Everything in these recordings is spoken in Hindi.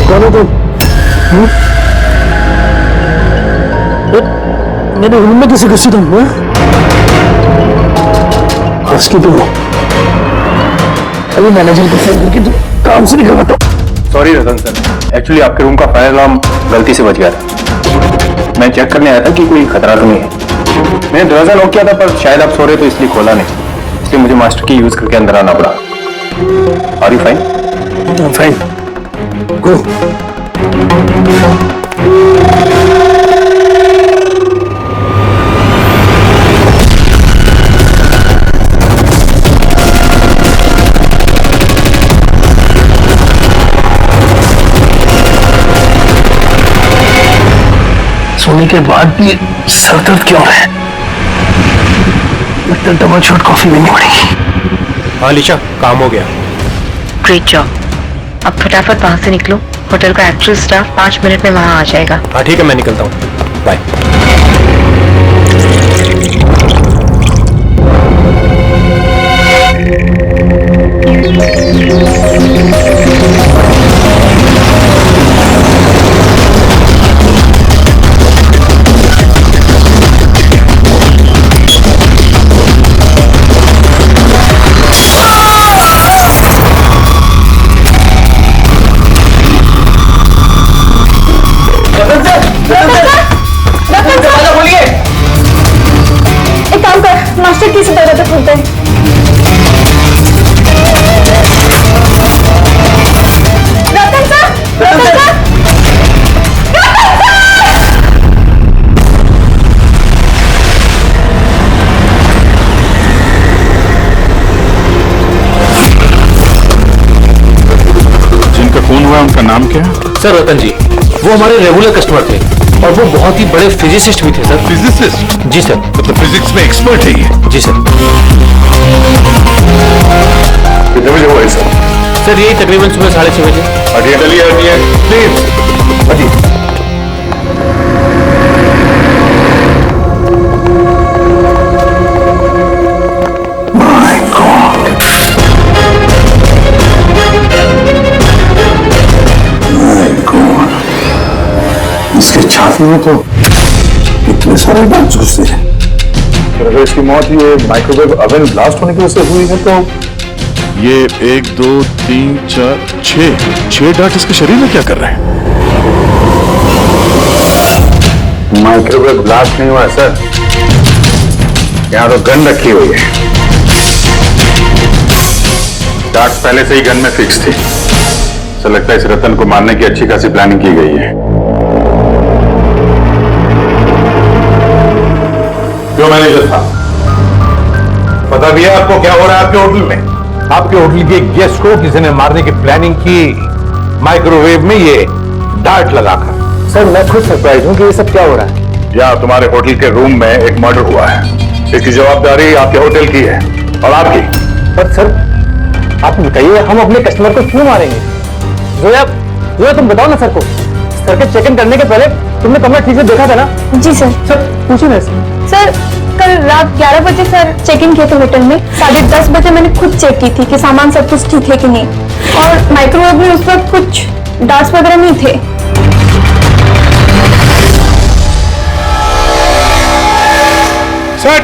कौन हो तुम? मेरे रूम में किसी घुसी तुम? हंस की तुम अभी मैनेजर को फोन करके तुम काम से निकल बताओ। सॉरी रतन सर, एक्चुअली आपके रूम का फायर अलार्म गलती से बज गया था। मैं चेक करने आया था कि कोई खतरा तो नहीं है। मैंने दरवाजा लॉक किया था पर शायद आप सो रहे तो इसलिए खोला नहीं, इसलिए मुझे मास्टर की यूज करके अंदर आना पड़ा। Are you fine? Fine, go. सोने के बाद भी सर दर्द क्यों है? लगता है डबल शॉट कॉफी लेनी पड़ेगी। हाँ लिशा, काम हो गया। Great job. अब फटाफट वहां से निकलो, होटल का एक्चुअल स्टाफ 5 मिनट में वहां आ जाएगा। हाँ ठीक है, मैं निकलता हूँ, बाय। मास्टर की से दरवाजा खोलते हैं। रतन सर, रतन सर, रतन सर! जिनका खून हुआ उनका नाम क्या है? सर रतन जी, वो हमारे रेगुलर कस्टमर थे और वो बहुत ही बड़े फिजिसिस्ट भी थे सर। फिजिसिस्ट? जी सर। मतलब फिजिक्स में एक्सपर्ट है ये? जी सर। कितने बजे हुआ है सर? सर यही तकरीबन सुबह 6:30 बजे। हटिए चलिए, हटिए प्लीज, हटिए। इसके छाती में तो इतने सारे दांत घुसे हैं। अगर इसकी मौत ये माइक्रोवेव ओवन ब्लास्ट होने की वजह से हुई है तो ये 1 2 3 4 6 डार्ट इसके शरीर में क्या कर रहे हैं? माइक्रोवेव ब्लास्ट नहीं हुआ सर, यहाँ तो गन रखी हुई है। डार्ट पहले से ही गन में फिक्स थी। ऐसा लगता है इस रतन को मारने की अच्छी खासी प्लानिंग की गई है। क्यों मैनेजर साहब, पता भी है आपको क्या हो रहा है आपके होटल में? आपके होटल के गेस्ट को किसी ने मारने की प्लानिंग की, माइक्रोवेव में ये डार्ट लगाकर। सर मैं खुद सरप्राइज हूँ कि ये सब क्या हो रहा है। या तुम्हारे होटल के रूम में एक मर्डर हुआ है, इसकी जवाबदारी आपके होटल की है और आपकी। पर सर आप बताइए, हम अपने कस्टमर को क्यों मारेंगे? जोया तुम बताओ ना सर को। सर के चेक इन करने के पहले तुमने कमरा ठीक से देखा था ना? जी सर। सर पूछिए ना सर, कल रात 11 बजे सर चेक इन किए थे होटल में। 10:30 बजे मैंने खुद चेक की थी कि सामान सब कुछ ठीक है कि नहीं, और माइक्रोवेव में उस वक्त कुछ डार्ट्स वगैरह नहीं थे। सर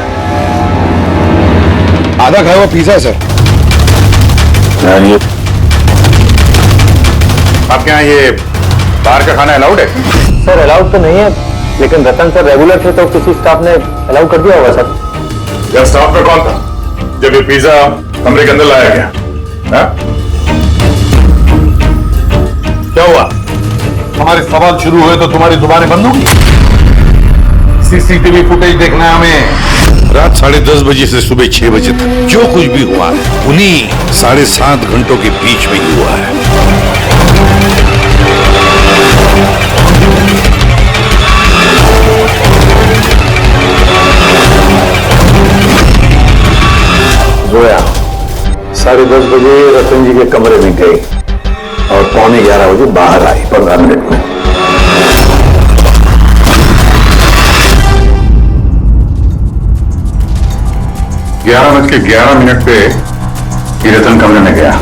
आधा खाया हुआ पिज्जा है सर। आपके यहाँ ये बाहर का खाना अलाउड है? सर अलाउड तो नहीं है, लेकिन रतन सर रेगुलर थे तो किसी स्टाफ ने अलाउ कर दिया होगा सर। यह स्टाफ में कौन था जब ये पिज्जा कमरे के अंदर लाया गया? हा? क्या हुआ? हमारे सवाल शुरू हुए तो तुम्हारी जुबानें बंद होगी? सीसीटीवी फुटेज देखना है हमें। रात 10:30 बजे से सुबह 6 बजे तक जो कुछ भी हुआ उन्हीं 7.5 घंटों के बीच में ही हुआ है। जोया 10:30 बजे रतन जी के कमरे में गई और 11:15 बजे बाहर आई 15 मिनट में। 11:11 पे ये रतन कमरे में गया।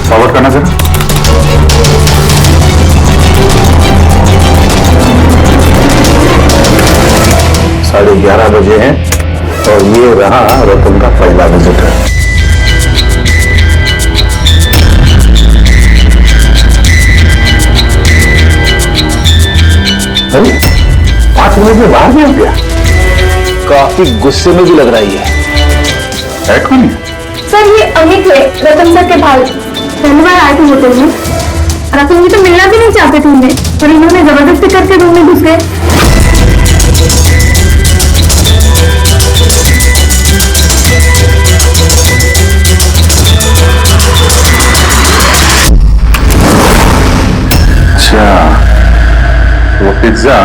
फॉरवर्ड करना सर। 11:30 बजे हैं और ये रहा रतन का पहला विजिटर। अरे 5 मिनट में बाहर भी आ गया। काफी गुस्से में भी लग रही है कौन है? सर ये अमित है, रतन सर के भाई। पहली बार आए थे होटल में। रतन जी तो मिलना भी नहीं चाहते थे उन्हें, पर इन्होंने जबरदस्ती करके रूम में घुस गए। अच्छा, वो पिज्जा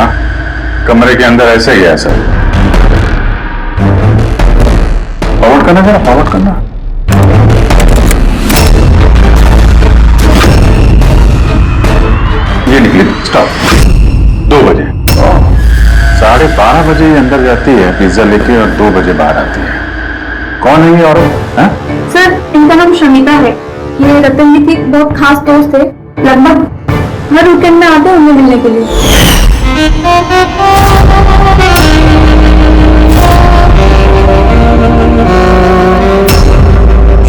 कमरे के अंदर ऐसे ही है सर। फॉरवर्ड करना जरा, फॉरवर्ड करना। ये निकली स्टॉप 2 बजे। 12:30 बजे ये अंदर जाती है पिज्जा लेके और 2 बजे बाहर आती है। कौन है ये औरत? हैं? सर इनका नाम शमिता है। ये रतन जी की बहुत खास दोस्त है। लगभग हर वीकेंड में आते हैं उन्हें मिलने के लिए।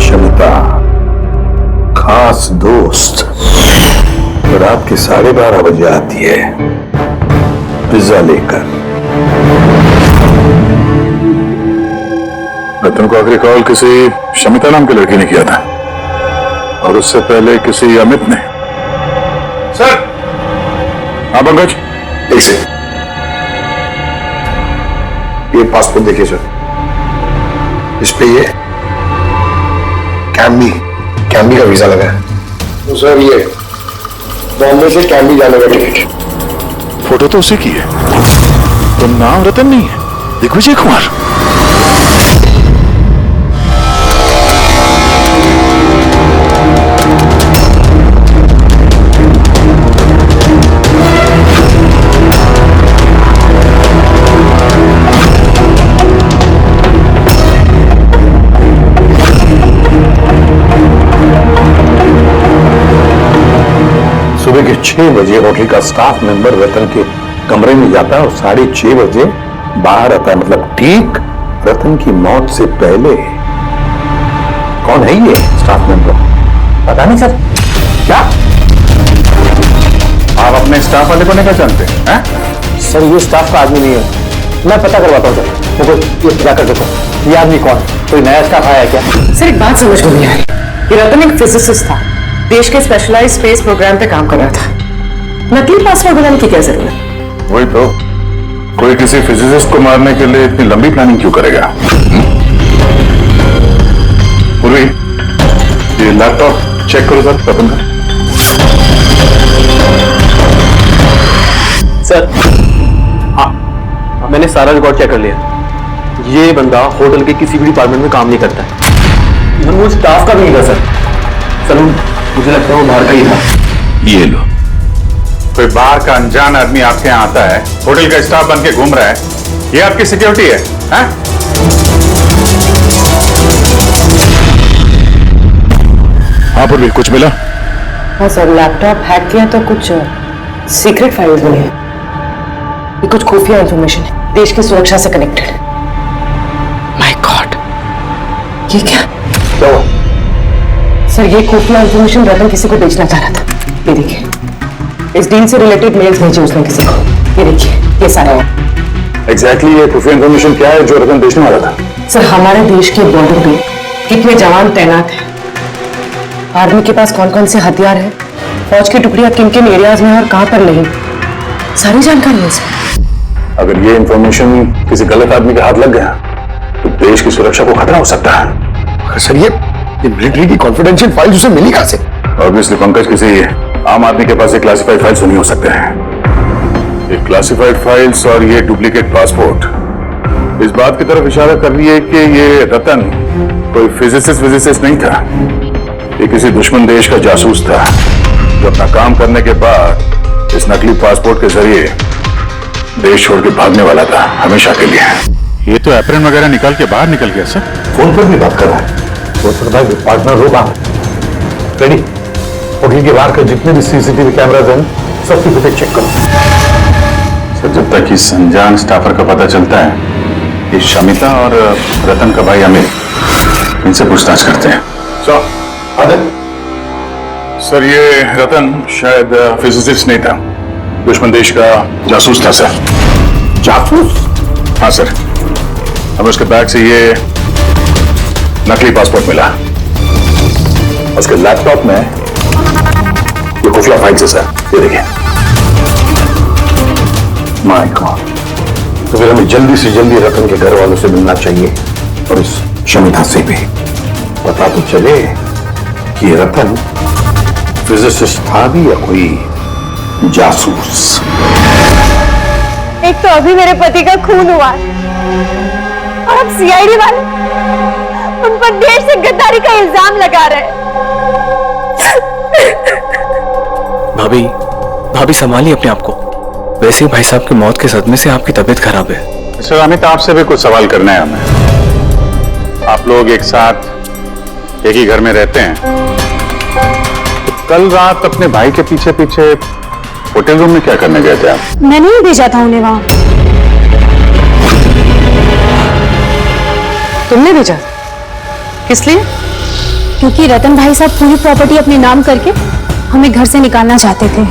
शमिता खास दोस्त रात के 12:30 बजे आती है पिज्जा लेकर। रतन को आखिरी कॉल किसी शमिता नाम की लड़की ने किया था और उससे पहले किसी अमित ने। सर। हाँ पंकज, एक से ये पासपोर्ट देखिए सर। इस पे ये कैम्बी का वीजा लगा है। तो सर ये बॉम्बे से कैम्बी जाने का टिकट। फोटो तो उसी की है, तो नाम रतन नहीं है, दिग्विजय कुमार। सुबह के 6 बजे होटल का स्टाफ मेंबर रतन के कमरे में जाता है और 6:30 बजे बाहर आता है, मतलब ठीक रतन की मौत से पहले। कौन है ये स्टाफ मेंबर? पता नहीं सर। क्या आप अपने स्टाफ वाले को नहीं पहचानते हैं? सर ये स्टाफ का आदमी नहीं है, मैं पता करवाता हूँ सर। मुझे ये पता कर देखो ये आदमी कौन है, कोई नया स्टाफ आया है क्या? सर एक बात समझ में नहीं आ रही। ये रतन एक फिजिसिस्ट था, देश के स्पेशलाइज्ड स्पेस प्रोग्राम पे काम कर रहा था। नकली पासपोर्ट बनाने की क्या जरूरत? वही तो, कोई किसी फिजिसिस्ट को मारने के लिए इतनी लंबी प्लानिंग क्यों करेगा? पूर्वी, ये लैपटॉप चेक करो सर रतन का। सर हाँ, मैंने सारा रिकॉर्ड चेक कर लिया। ये बंदा होटल के किसी भी डिपार्टमेंट में काम नहीं करता है, इवन वो स्टाफ का भी नहीं था सर। मुझे लगता है वो बाहर का ही था। ये लो, कोई बाहर का अनजान आदमी आपके यहाँ आता है, होटल का स्टाफ बन के घूम रहा है, ये आपकी सिक्योरिटी है? हाँ पूर्वी, कुछ मिला? हाँ सर, लैपटॉप हैक किया तो कुछ सीक्रेट फाइल्स मिली है। ये कुछ खुफिया इंफॉर्मेशन है, देश की सुरक्षा से कनेक्टेड। माय गॉड, ये क्या? सर ये खुफिया इंफॉर्मेशन रतन किसी को बेचना चाह रहा था। ये देखिए, इस डील से रिलेटेड मेल्स भेजे उसने किसी को। ये देखिए, ये सारा है। एग्जैक्टली ये खुफिया इंफॉर्मेशन क्या है जो रतन बेचने वाला था? सर हमारे देश के बॉर्डर पे कितने जवान तैनात हैं, आर्मी के पास कौन कौन से हथियार हैं, फौज की टुकड़ियां किन किन एरियाज में और कहां पर नहीं, सारी जानकारी है इसमें। अगर ये इंफॉर्मेशन किसी गलत आदमी के हाथ लग गया तो देश की सुरक्षा को खतरा हो सकता है। सर ये मिलिट्री की कॉन्फिडेंशियल फाइल उसे मिली कहां से? ऑब्वियसली पंकज, किसी आम आदमी के पास ये क्लासिफाइड फाइल्स नहीं हो सकते हैं। ये क्लासिफाइड फाइल्स और ये डुप्लीकेट पासपोर्ट इस बात की तरफ इशारा कर रही है कि ये रतन कोई फिजिसिस्ट नहीं था, ये किसी दुश्मन देश का जासूस था जो अपना काम करने के बाद इस नकली पासपोर्ट के जरिए देश छोड़ के भागने वाला था हमेशा के लिए। ये तो एप्रन वगैरह निकाल के बाहर निकल गया सर। फोन पर भी बात कर रहा है। वो सर भाई पार्टनर होगा रेडी। होटल के बाहर के जितने भी सीसीटीवी कैमराज हैं सबकी फुटेज चेक करो। सर जब तक इस अनजान स्टाफर का पता चलता है ये शमिता और रतन का भाई अमीर, इनसे पूछताछ करते हैं। सर ये रतन शायद फिजिसिस्ट नहीं था, दुश्मन देश का जासूस था सर। जासूस? हाँ सर, हमें उसके बैग से ये नकली पासपोर्ट मिला। उसके लैपटॉप में ये खुफिया फाइल से सर, ये देखिए। माय गॉड, तो फिर हमें जल्दी से जल्दी रतन के घर वालों से मिलना चाहिए और इस शमिता से भी पता तो चले कि ये रतन फिजिसिस्ट था भी या कोई जासूस। एक तो अभी मेरे पति का खून हुआ है और अब सीआईडी वाले उन पर देश से गद्दारी का इल्जाम लगा रहे हैं। भाभी भाभी संभालिए अपने आप को। वैसे ही भाई साहब की मौत के सदमे से आपकी तबीयत खराब है। सर अमित, आपसे भी कुछ सवाल करना है हमें। आप लोग एक साथ एक ही घर में रहते हैं, तो कल रात अपने भाई के पीछे पीछे होटल रूम में क्या करने गए थे आप? मैंने ही भेजा था उन्हें वहां। तुमने भेजा? किस लिए? क्योंकि रतन भाई साहब पूरी प्रॉपर्टी अपने नाम करके हमें घर से निकालना चाहते थे।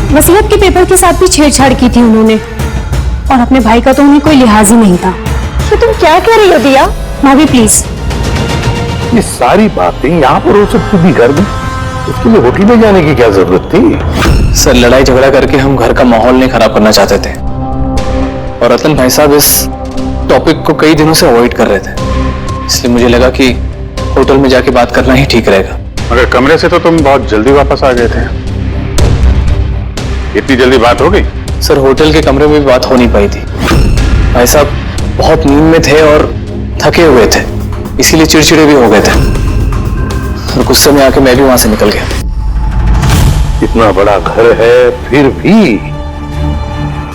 वसीयत के पेपर के साथ भी छेड़छाड़ की थी उन्होंने, और अपने भाई का तो उन्हें कोई लिहाज ही नहीं था। तो तुम क्या कह रही हो दिया? भाभी प्लीज। ये सारी बातें यहाँ पर हो सकती थी घर में, उसके लिए होटल में जाने की क्या जरूरत थी? सर लड़ाई झगड़ा करके हम घर का माहौल नहीं खराब करना चाहते थे, और रतन भाई साहब इस टॉपिक को कई दिनों से अवॉइड कर रहे थे, इसलिए मुझे लगा कि होटल में जाके बात करना ही ठीक रहेगा। मगर कमरे से तो तुम बहुत जल्दी वापस आ गए थे, इतनी जल्दी बात हो गई? सर होटल के कमरे में भी बात हो नहीं पाई थी। भाई साहब बहुत नींद में थे और थके हुए थे, इसीलिए चिड़चिड़े भी हो गए थे, और गुस्से में आके मैं भी वहां से निकल गया। इतना बड़ा घर है फिर भी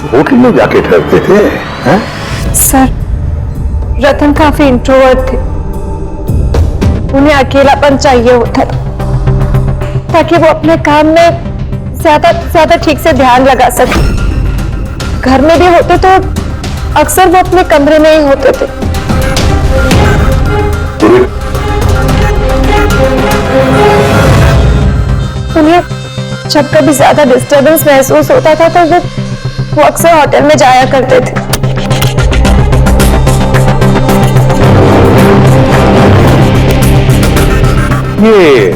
होटल में जाके ठहरते थे, हैं? सर रतन काफी इंट्रोवर्ट थे, उन्हें अकेलापन चाहिए होता था ताकि वो अपने काम में ज्यादा ठीक से ध्यान लगा सके। घर में भी होते तो अक्सर वो अपने कमरे में ही होते थे। उन्हें जब कभी ज्यादा डिस्टरबेंस महसूस होता था तो वो अक्सर होटल में जाया करते थे। ये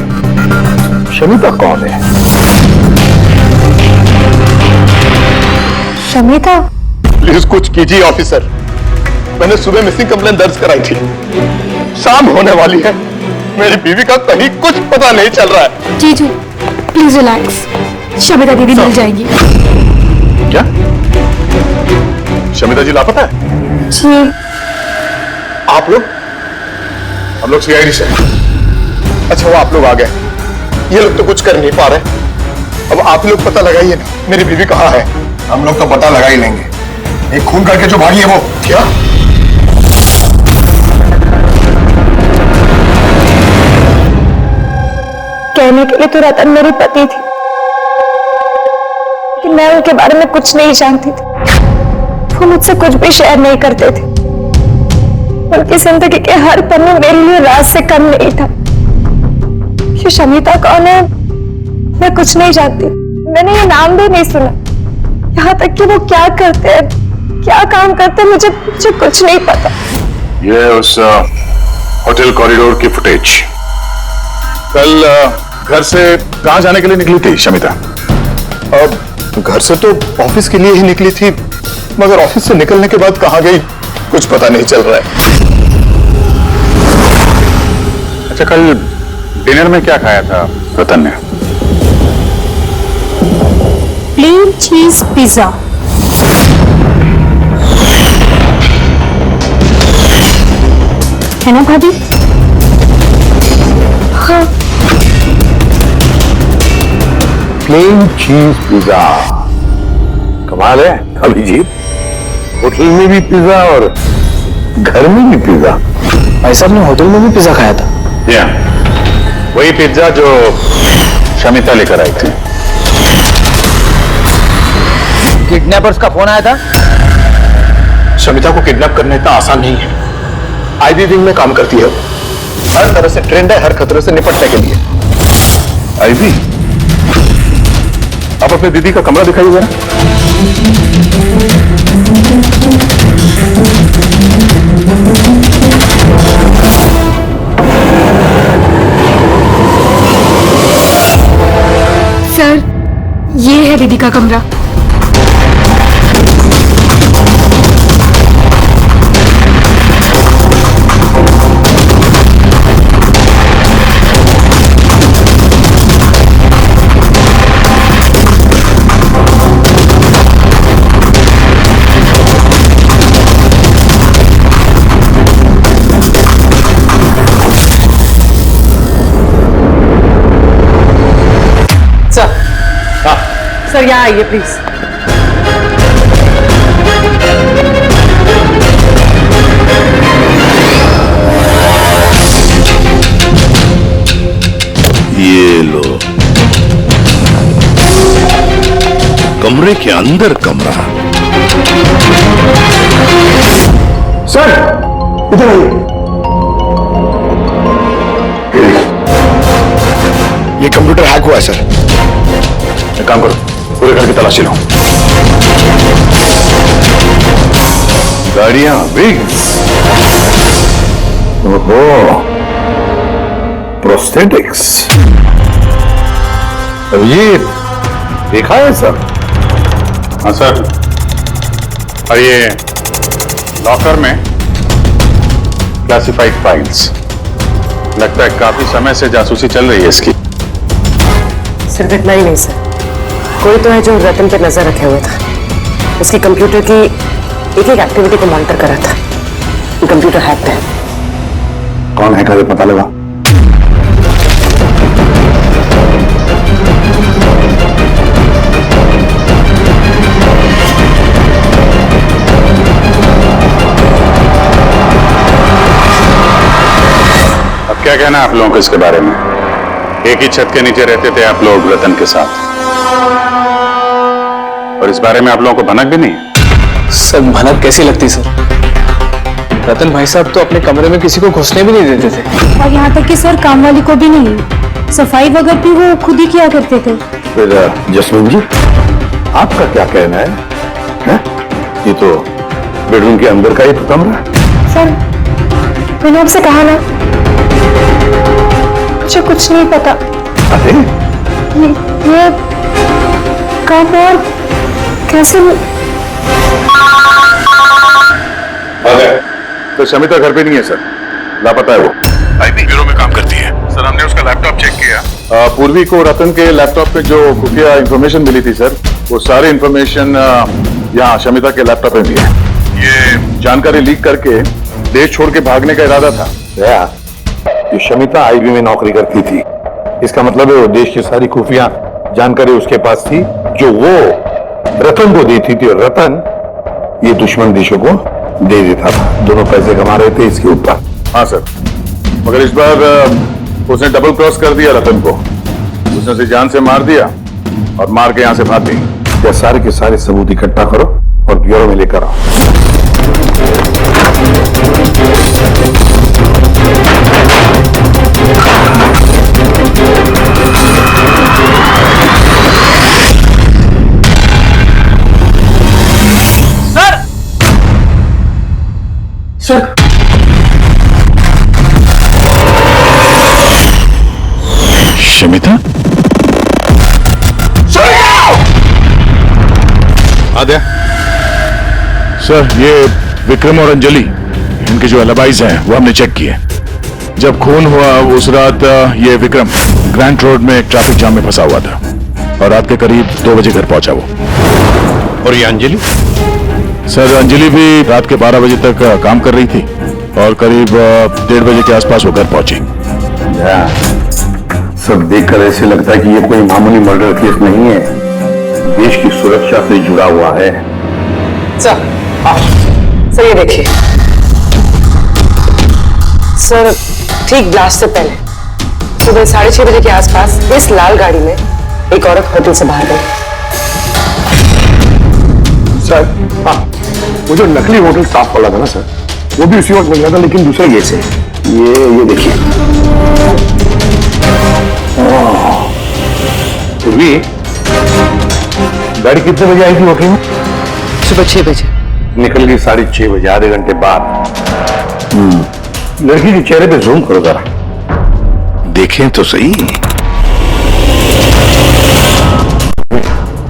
शमिता कौन है? शमिता? प्लीज कुछ कीजिए ऑफिसर, मैंने सुबह मिसिंग कंप्लेंट दर्ज कराई थी, शाम होने वाली है, मेरी बीवी का कहीं कुछ पता नहीं चल रहा है। जीजू प्लीज रिलैक्स, शमिता दीदी मिल जाएगी। क्या शमिता जी लापता है? जी। आप लोग? हम लोग सीआईडी से। अच्छा वो आप लोग आ गए, ये लोग तो कुछ कर नहीं पा रहे, अब आप लोग पता लगाइए ना मेरी बीवी कहाँ है। हम लोग तो पता लगा ही लेंगे, एक खून करके जो भागी है वो। क्या? कहने के लिए तो रतन मेरी पति थी, लेकिन मैं उनके बारे में कुछ नहीं जानती थी। वो मुझसे कुछ भी शेयर नहीं करते थे। उनकी जिंदगी के हर पन्ने मेरे लिए राज से कम नहीं था। ये शमिता कौन है मैं कुछ नहीं जानती, मैंने ये नाम भी नहीं सुना। यहाँ तक कि वो क्या करते हैं, क्या काम करते हैं, मुझे कुछ नहीं पता। ये उस होटल कॉरिडोर की फुटेज। कल घर से कहाँ जाने के लिए निकली थी शमिता? अब घर से तो ऑफिस के लिए ही निकली थी, मगर ऑफिस से निकलने के बाद कहाँ गई कुछ पता नहीं चल रहा है। अच्छा कल डिनर में क्या खाया था रतन ने? प्लेन चीज पिज्जा। है ना भाभी? हाँ। प्लेन चीज पिज्जा, कमाल है अभिजीत, होटल में भी पिज्जा और घर में भी पिज्जा। भाई साहब ने होटल में भी पिज्जा खाया था? या वही पिज्जा जो शमिता लेकर आई थी। किडनैपर्स का फोन आया था? शमिता को किडनैप करना इतना आसान नहीं है। आईबी विंग में काम करती है वो, हर तरह से ट्रेंड है हर खतरे से निपटने के लिए। आईबी, आप अपने दीदी का कमरा दिखाइए जरा। सर, ये है दीदी का कमरा। सर यहाँ आइए प्लीज। ये लो, कमरे के अंदर कमरा। सर इधर आइए। ये कंप्यूटर हैक हुआ है सर। एक काम करो, पूरे घर की तलाशी लो। गाड़ियां विग्स, ओहो, प्रोस्थेटिक्स। अभिजीत देखा है सर? हाँ सर, और ये लॉकर में क्लासिफाइड फाइल्स। लगता है काफी समय से जासूसी चल रही है इसकी। सिर्फ इतना ही नहीं सर, कोई तो है जो रतन पे नजर रखे हुए था। उसकी कंप्यूटर की एक एक एक्टिविटी को मॉनिटर कर रहा था। ये कंप्यूटर हैक्ड है। कौन हैकर है पता लगा? अब क्या कहना है आप लोगों को इसके बारे में? एक ही छत के नीचे रहते थे आप लोग रतन के साथ, और इस बारे में आप लोगों को भनक भी नहीं है। सर भनक कैसी लगती सर? रतन भाई साहब तो अपने कमरे में किसी को घुसने भी नहीं देते थे। और यहाँ तक कि सर काम वाली को भी नहीं, सफाई वगैरह भी वो खुद ही किया करते थे। फिर जसमीन जी आपका क्या कहना है? ये तो बेडरूम के अंदर का ही तो कमरा है। सर मैंने आपसे कहा ना, मुझे कुछ नहीं पता। अरे ये कब और कैसे? तो शमिता घर पे नहीं है सर, लापता है वो। आईबी ब्यूरो में काम करती है सर। हमने उसका लैपटॉप चेक किया। पूर्वी को रतन के लैपटॉप पे जो खुफिया इंफॉर्मेशन मिली थी सर, वो सारी इंफॉर्मेशन यहाँ शमिता के लैपटॉप में भी है। ये जानकारी लीक करके देश छोड़ के भागने का इरादा था। ये शमिता आईबी में नौकरी करती थी, इसका मतलब है वो देश की सारी खुफिया जानकारी उसके पास थी, जो वो रतन को देती थी, और रतन ये दुश्मन देशों को दे देता था। दोनों पैसे कमा रहे थे इसके ऊपर। हाँ सर, मगर इस बार उसने डबल क्रॉस कर दिया रतन को। उसने उसे जान से मार दिया और मार के यहां से भाग गई। क्या सारे के सारे सबूत इकट्ठा करो और ब्यूरो में लेकर आओ। सर शमिता, आद्या, सर ये विक्रम और अंजलि, इनके जो एलिबाइज हैं वो हमने चेक किए। जब खून हुआ उस रात ये विक्रम ग्रैंड रोड में ट्रैफिक जाम में फंसा हुआ था, और रात के करीब 2 बजे घर पहुंचा वो। और ये अंजलि? सर अंजलि भी रात के 12 बजे तक काम कर रही थी, और करीब 1:30 बजे के आसपास वो घर पहुंची। सब देखकर ऐसे लगता है कि ये कोई मामूली मर्डर केस नहीं है, देश की सुरक्षा से जुड़ा हुआ है। सर ये देखिए सर, ठीक ब्लास्ट से पहले सुबह 6:30 बजे के आसपास इस लाल गाड़ी में एक औरत होटल से बाहर गई। सर हाँ, वो जो नकली होटल स्टाफ वाला था ना सर, वो भी उसी वक्त मिल गया था, लेकिन दूसरे गेट से। ये देखिए। पूर्वी, गाड़ी कितने बजे आई थी होटल में? सुबह 6 बजे। निकल गई 6:30 बजे, आधे घंटे बाद। लड़की के चेहरे पे जूम करो जरा, देखें तो सही।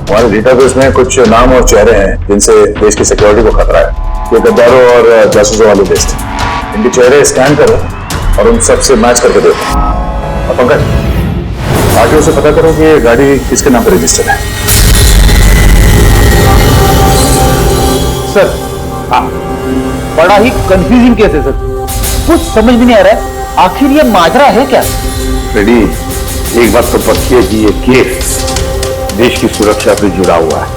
हमारे डेटाबेस में कुछ नाम और चेहरे हैं जिनसे देश की सिक्योरिटी को खतरा है। ये गद्दारों और जासूसों वाली लिस्ट है। इनके चेहरे स्कैन करो और उन सबसे मैच करके देखो। और पंकज, आगे उसे पता करो कि ये गाड़ी किसके नाम पर रजिस्टर्ड है। सर, बड़ा ही कंफ्यूजिंग केस है सर, कुछ समझ में नहीं आ रहा है आखिर ये माजरा है क्या। रेडी, एक बात तो पक्की है कि ये केस देश की सुरक्षा से जुड़ा हुआ है,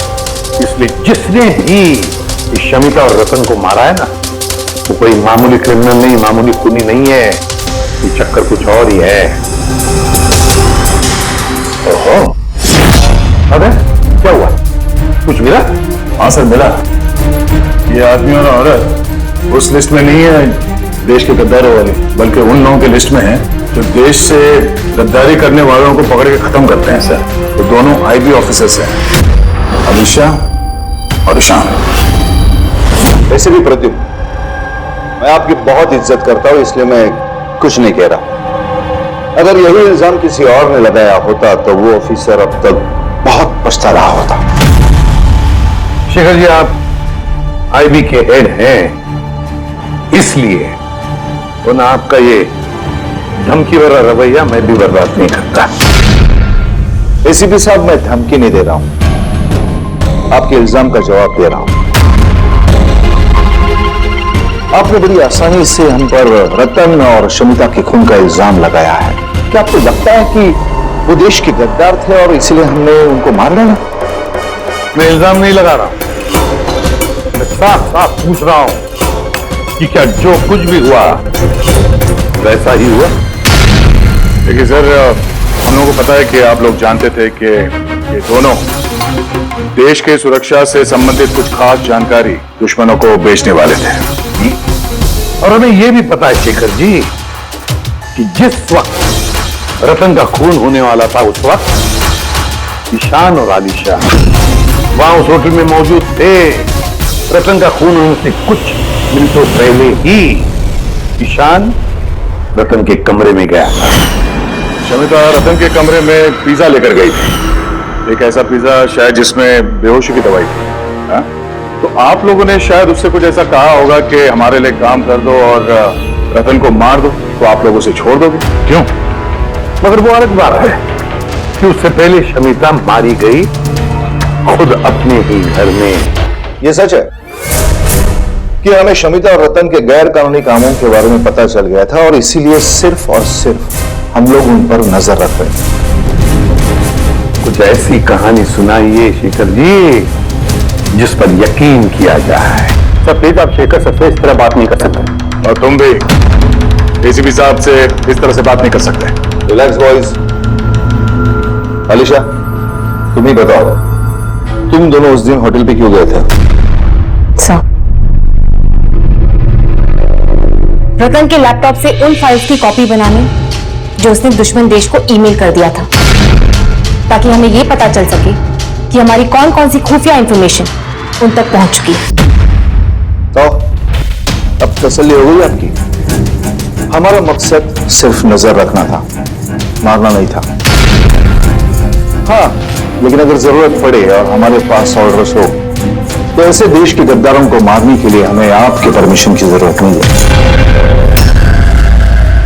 इसलिए जिसने ही इस शमिता और रतन को मारा है ना, वो कोई मामूली क्रिमिनल नहीं, मामूली खूनी नहीं है। ये चक्कर कुछ और ही है। ओहो, अबे क्या हुआ, कुछ मिला? हाँ सर, मिला। ये आदमी और औरत उस लिस्ट में नहीं है देश के गद्दारों वाली, बल्कि उन लोगों की लिस्ट में है जो देश से गद्दारी करने वालों को पकड़ के खत्म करते हैं सर। तो दोनों आईबी ऑफिसर्स हैं, अलीशा और ईशान। वैसे भी प्रद्युम्न, मैं आपकी बहुत इज्जत करता हूं, इसलिए मैं कुछ नहीं कह रहा। अगर यही इल्जाम किसी और ने लगाया होता तो वो ऑफिसर अब तक बहुत पछता रहा होता। शेखर जी, आप आईबी के हेड हैं, इसलिए तो ना आपका ये धमकी भरा रवैया मैं भी बर्दाश्त नहीं करता। एसीपी साहब, मैं धमकी नहीं दे रहा हूं, आपके इल्जाम का जवाब दे रहा हूं। आपने बड़ी आसानी से हम पर रतन और शमिता के खून का इल्जाम लगाया है। क्या आपको लगता है कि वो देश के गद्दार थे और इसलिए हमने उनको मार डाला? मैं इल्जाम नहीं लगा रहा, मैं साफ साफ पूछ रहा हूं कि क्या जो कुछ भी हुआ वैसा ही हुआ? देखिए सर, हम लोगों को पता है कि आप लोग जानते थे कि ये दोनों देश के सुरक्षा से संबंधित कुछ खास जानकारी दुश्मनों को बेचने वाले थे। और हमें यह भी पता है शेखर जी कि जिस वक्त रतन का खून होने वाला था, उस वक्त ईशान और आलिशा वहां उस होटल में मौजूद थे। रतन का खून होने से कुछ मिनटों पहले ही ईशान रतन के कमरे में गया। शमिता रतन के कमरे में पिज्जा लेकर गई थी, एक ऐसा पिज्जा शायद जिसमें बेहोशी की दवाई थी। हाँ? तो आप लोगों ने शायद उससे कुछ ऐसा कहा होगा कि हमारे लिए काम कर दो और रतन को मार दो, तो आप लोग उसे छोड़ दोगे। क्यों? मगर वो अलग बात है कि उससे पहले शमिता मारी गई खुद अपने ही घर में। यह सच है कि हमें शमिता और रतन के गैर कानूनी कामों के बारे में पता चल गया था और इसीलिए सिर्फ और सिर्फ हम लोग उन पर नजर रख रहे थे। कुछ ऐसी कहानी सुनाइए शेखर जी जिस पर यकीन किया जाए। सर प्लीज, आप शेखर सर से इस तरह बात नहीं कर सकते। और तुम भी एसीपी साहब से इस तरह से बात नहीं कर सकते। Relax boys. अलीशा, तुम ही बताओ, तुम दोनों उस दिन होटल पे क्यों गए थे? सर, रतन के लैपटॉप से उन फाइल्स की कॉपी बनाने जो उसने दुश्मन देश को ईमेल कर दिया था, ताकि हमें यह पता चल सके कि हमारी कौन कौन सी खुफिया इंफॉर्मेशन उन तक पहुंच चुकी है। तो अब तसल्ली हो गई आपकी? हमारा मकसद सिर्फ नजर रखना था, मारना नहीं था। हाँ, लेकिन अगर जरूरत पड़े और हमारे पास ऑर्डर्स हो तो ऐसे देश के गद्दारों को मारने के लिए हमें आपके परमिशन की जरूरत नहीं है।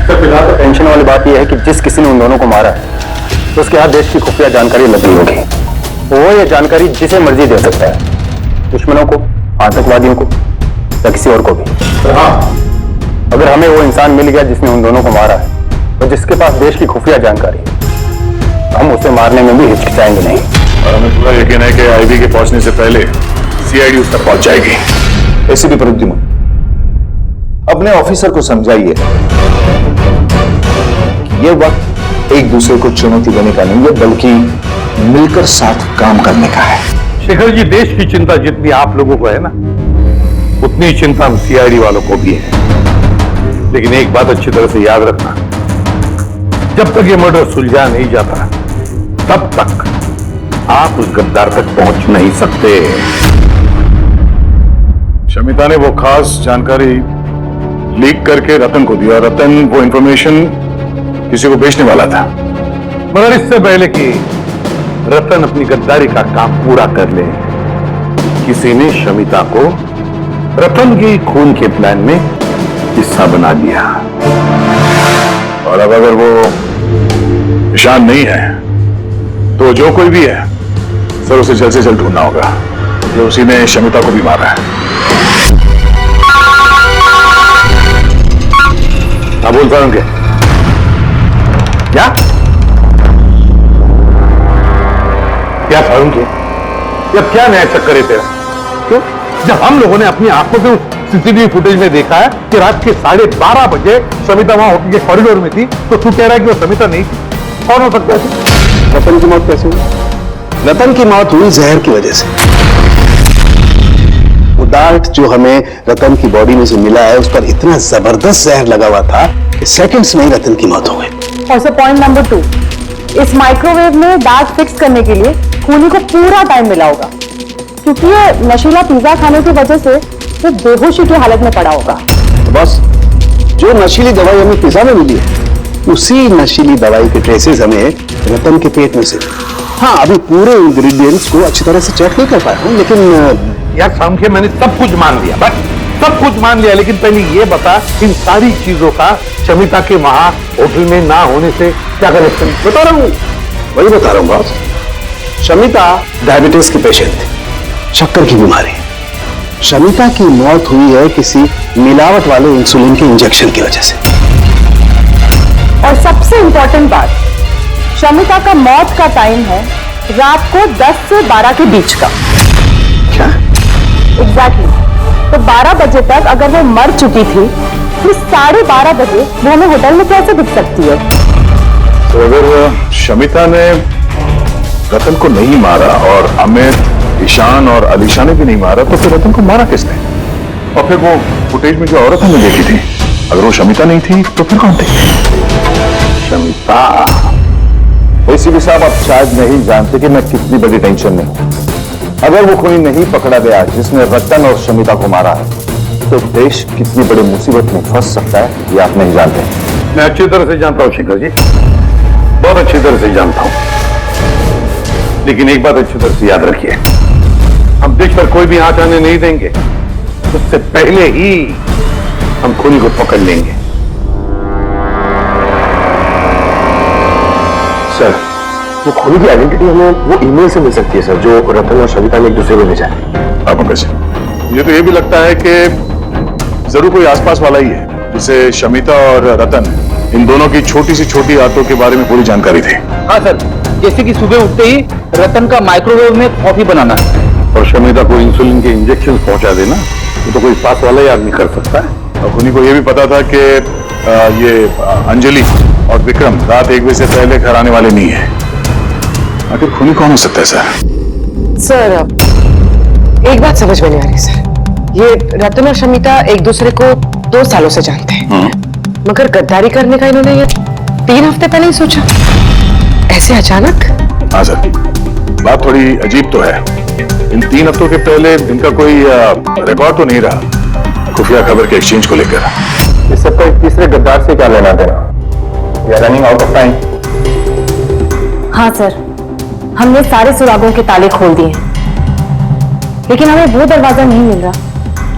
सर फिलहाल तो टेंशन वाली बात यह है कि जिस किसी ने उन दोनों को मारा है तो उसके हाथ देश की खुफिया जानकारी लगी होगी। वो ये जानकारी जिसे मर्जी दे सकता है, दुश्मनों को, आतंकवादियों को या किसी और को भी। हाँ, अगर हमें वो इंसान मिल गया जिसने उन दोनों को मारा है और जिसके पास देश की खुफिया जानकारी है, हम उसे मारने में भी हिचकिचाएंगे नहीं। और हमें पूरा यकीन है कि आईबी के पहुंचने से पहले सीआईडी उस तक पहुंच जाएगी। ऐसे भी प्रद्युम्न, अपने ऑफिसर को समझाइए कि ये वक्त एक दूसरे को चुनौती देने का नहीं है, बल्कि मिलकर साथ काम करने का है। शेखर जी, देश की चिंता जितनी आप लोगों को है ना, उतनी चिंता हम सीआईडी वालों को भी है। लेकिन एक बात अच्छी तरह से याद रखना, जब तक ये मर्डर सुलझा नहीं जाता तब तक आप उस गद्दार तक पहुंच नहीं सकते। शमिता ने वो खास जानकारी लीक करके रतन को दिया। रतन वो इंफॉर्मेशन किसी को बेचने वाला था। मगर इससे पहले कि रतन अपनी गद्दारी का काम पूरा कर ले, किसी ने शमिता को रतन के खून के प्लान में हिस्सा बना दिया। और अब अगर वो ईशान नहीं है तो जो कोई भी है सर, उसे जल्द से जल्द ढूंढना होगा। जो उसी ने शमिता को भी मारा है। हाँ, बोल पाऊंगे क्या? क्या पाऊंगे? अब क्या नया चक्कर है तेरा? क्यों? जब हम लोगों ने अपनी आंखों से उस सीसीटीवी फुटेज में देखा है कि रात के 12:30 बजे समिता वहां होटल के कॉरिडोर में थी, तो तू कह रहा है कि वो समिता नहीं थी? कौन हो सकता है? रतन की मौत कैसे हुई? रतन की मौत हुई जहर की वजह से। वो डार्ट जो हमें रतन की बॉडी में से मिला है, उस पर इतना जबरदस्त जहर लगा हुआ था कि सेकंड्स में ही रतन की मौत हो गई। और सर पॉइंट नंबर 2, इस माइक्रोवेव में डार्ट फिक्स करने के लिए खूनी को पूरा टाइम मिला होगा, क्योंकि ये नशीला पिज्जा खाने की वजह से वो बेहोशी की हालत में पड़ा होगा। बस जो नशीली दवाई हमें पिज्जा में मिली है, उसी नशीली दवाई के ट्रेसेस हमें रतन के पेट में से। हाँ, अभी पूरे इंग्रेडिएंट्स को अच्छी तरह से चेक नहीं कर पाया हूं, लेकिन यार समझे, मैंने सब कुछ मान लिया, बस सब कुछ मान लिया, लेकिन पहले ये बता, इन सारी चीजों का शमिता के वहां होटल में ना होने से क्या कनेक्शन? बता रहा हूं, वही बता रहा हूं बॉस। शमिता डायबिटीज की पेशेंट थी, शक्कर की बीमारी। शमिता की मौत हुई है किसी मिलावट वाले इंसुलिन के इंजेक्शन की वजह से। और सबसे इंपॉर्टेंट बात, शमिता का मौत का टाइम है रात को 10 से 12 के बीच का। क्या? एग्जैक्टली। तो 12 बजे तक अगर वो मर चुकी थी, तो 12:30 बजे वो हमें होटल में कैसे दिख सकती है? तो अगर शमिता ने रतन को नहीं मारा और अमित, ईशान और अलीशा ने भी नहीं मारा, तो फिर रतन को मारा किसने? और फिर वो फुटेज में जो औरत हमने देखी थी, अगर वो शमिता नहीं थी तो फिर कौन थी? शमिता। एसीपी साहब, आप शायद नहीं जानते कि मैं कितनी बड़ी टेंशन में हूं। अगर वो कोई नहीं पकड़ा गया जिसने रतन और शमिता को मारा है, तो देश कितनी बड़ी मुसीबत में फंस सकता है, ये आप नहीं जानते। मैं अच्छी तरह से जानता हूं शेखर जी, बहुत अच्छी तरह से जानता हूं, लेकिन एक बात अच्छी तरह से याद रखिए, हम देश पर कोई भी आंच आने नहीं देंगे। उससे पहले ही हम खूनी को पकड़ लेंगे। सर, वो खूनी की आइडेंटिटी हमें वो ईमेल से मिल सकती है सर, जो रतन और शमिता ने एक दूसरे को भेजा है। अब कैसे? मुझे तो ये भी लगता है कि जरूर कोई आसपास वाला ही है जिसे शमिता और रतन, इन दोनों की छोटी से छोटी आदतों के बारे में पूरी जानकारी थी। हाँ सर, जैसे कि सुबह उठते ही रतन का माइक्रोवेव में कॉफी बनाना और शमिता को इंसुलिन के इंजेक्शन पहुंचा देना, ये तो कोई पास वाला ही आदमी कर सकता है। और खूनी को यह भी पता था कि ये अंजलि और विक्रम रात 1 बजे से पहले घर आने वाले नहीं है। आखिर खूनी कौन हो सकता है सर? सर, एक बात समझ में नहीं आ रही सर, ये रतन और शमिता एक दूसरे को 2 सालों से जानते हैं, मगर गद्दारी करने का इन्होंने ये 3 हफ्ते पहले ही सोचा, ऐसे अचानक? हाँ सर, बात थोड़ी अजीब तो है। इन 3 हफ्तों के पहले इनका कोई रिकॉर्ड तो नहीं रहा खुफिया खबर के एक्सचेंज को लेकर। इस सबका तीसरे गद्दार से क्या लेना देना? We are running out of time. हाँ सर, हमने सारे सुरागों के ताले खोल दिए हैं, लेकिन हमें वो दरवाजा नहीं मिल रहा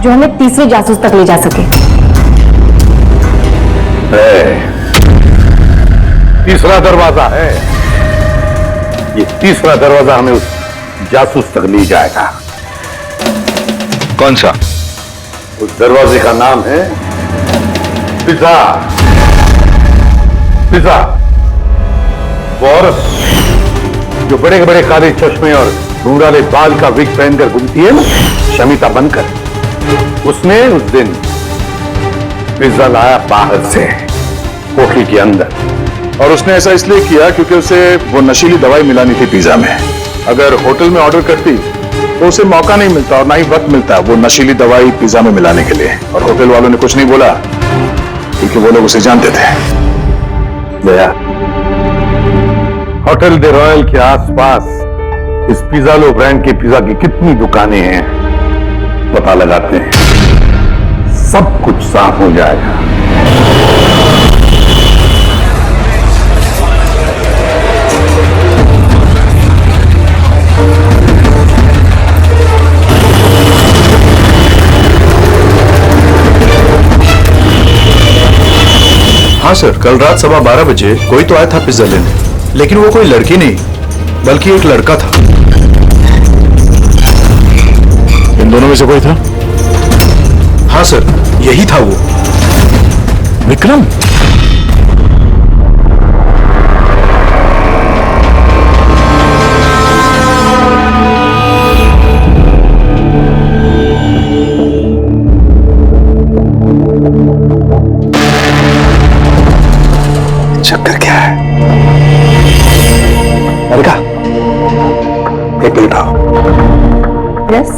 जो हमें तीसरे जासूस तक ले जा सके। तीसरा दरवाजा है, ये तीसरा दरवाजा हमें उस जासूस तक ले जाएगा। कौन सा? उस दरवाजे का नाम है पिज्जा। पिज्जा, वो औरत जो बड़े बड़े काले चश्मे और घुंघराले बाल का विग पहनकर घूमती है ना, शमिता बनकर, उसने उस दिन पिज्जा लाया बाहर से कोठरी के अंदर। और उसने ऐसा इसलिए किया क्योंकि उसे वो नशीली दवाई मिलानी थी पिज्जा में। अगर होटल में ऑर्डर करती तो उसे मौका नहीं मिलता और ना ही वक्त मिलता वो नशीली दवाई पिज्जा में मिलाने के लिए। और होटल वालों ने कुछ नहीं बोला क्योंकि वो लोग उसे जानते थे। दया, होटल दे रॉयल के आसपास इस पिज्जालो ब्रांड के पिज्जा की कितनी दुकानें हैं पता लगाते हैं, सब कुछ साफ हो जाएगा। हाँ सर, कल रात 12:15 बजे कोई तो आया था पिज्जा लेने, लेकिन वो कोई लड़की नहीं बल्कि एक लड़का था। इन दोनों में से कोई था? हाँ सर, यही था वो। विक्रम। चक्कर क्या है? लड़का, एक मिनट आओ। यस,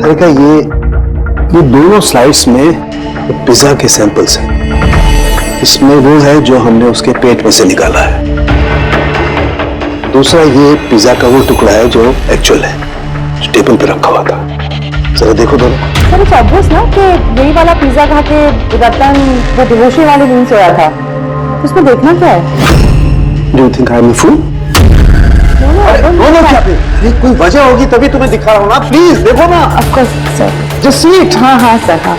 लड़का, ये दोनों स्लाइड्स में पिज्जा के सैंपल्स हैं। इसमें वो है जो हमने उसके पेट में से निकाला है। दूसरा ये पिज्जा का वो टुकड़ा है जो एक्चुअल है, जो टेबल पे रखा हुआ था। जरा देखो दोनों। सर इट्स ऑब्वियस ना कि यही वाला पिज्जा खा के रतन वो बेहोशी वाली नींद सोया था। उसमें देखना क्या है? Do you think I am fool? दोनों क्या? कोई वजह होगी तभी तुम्हें दिखा रहा हूं ना। प्लीज देखो ना। Of course sir. Just see it. हाँ हाँ सर, हाँ।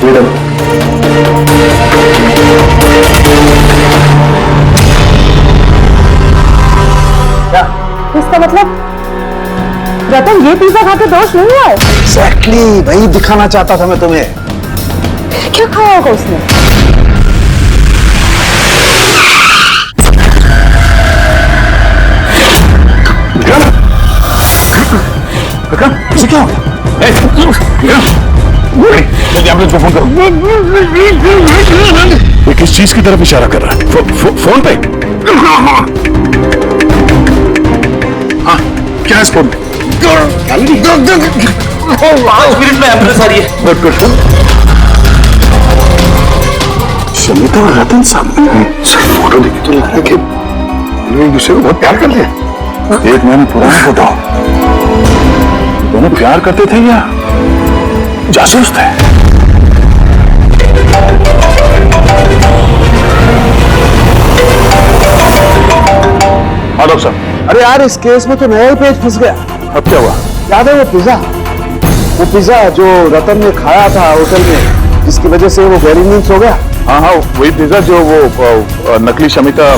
मैडम, इसका मतलब रतन ये पिज्जा खा के दोष नहीं हुआ है? एग्जैक्टली वही दिखाना चाहता था मैं तुम्हें। क्या खाया होगा उसने? उसे क्या हो गया? एम्बुलेंस को फोन करो। ये किस चीज की तरफ इशारा कर रहा है? फोन पे? हाँ, क्या है इस फोन पे? 5 मिनट में एम्बुलेंस आ रही है। Good good. समिता और रतन सामने सिर्फ फोटो देखी तो लग रहा है कि एक दूसरे को बहुत प्यार कर लिया। 1 महीने पुराना फोटो। दोनों प्यार करते थे या जासूस थे? हाँ डॉक्टर साहब। अरे यार, इस केस में तो नया ही पेज फंस गया। अब क्या हुआ? याद है वो पिज्जा जो रतन ने खाया था होटल में, जिसकी वजह से वो गहरी नींद सो गया? हाँ हाँ, वही पिज्जा जो वो नकली शमिता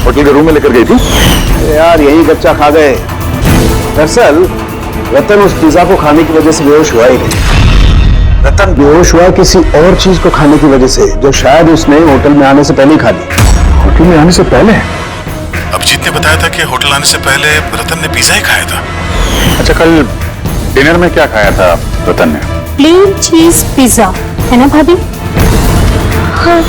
होटल के रूम में लेकर गई थी। यार यही बच्चा खा गए। दरअसल रतन उस पिज्जा को खाने की वजह से बेहोश हुआ ही नहीं। रतन बेहोश हुआ किसी और चीज को खाने की वजह से, जो शायद उसने होटल में आने से पहले ही खा ली। होटल में आने से पहले? अभिजीत ने बताया था कि होटल आने से पहले रतन ने पिज्जा ही खाया था। अच्छा, कल डिनर में क्या खाया था रतन ने? प्लेन चीज पिज्जा, है ना भाभी? हाँ।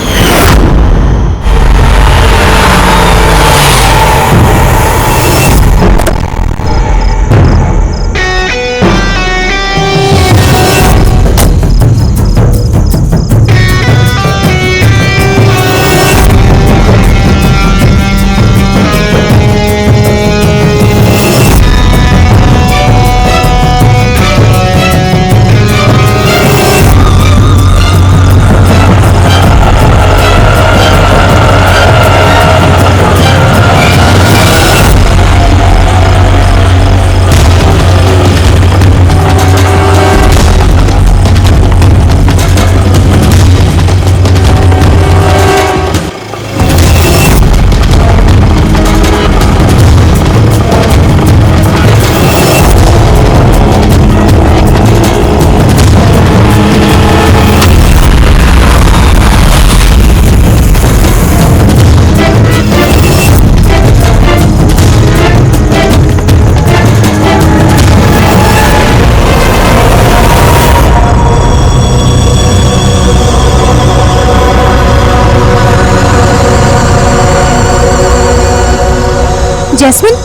जैस्मिन,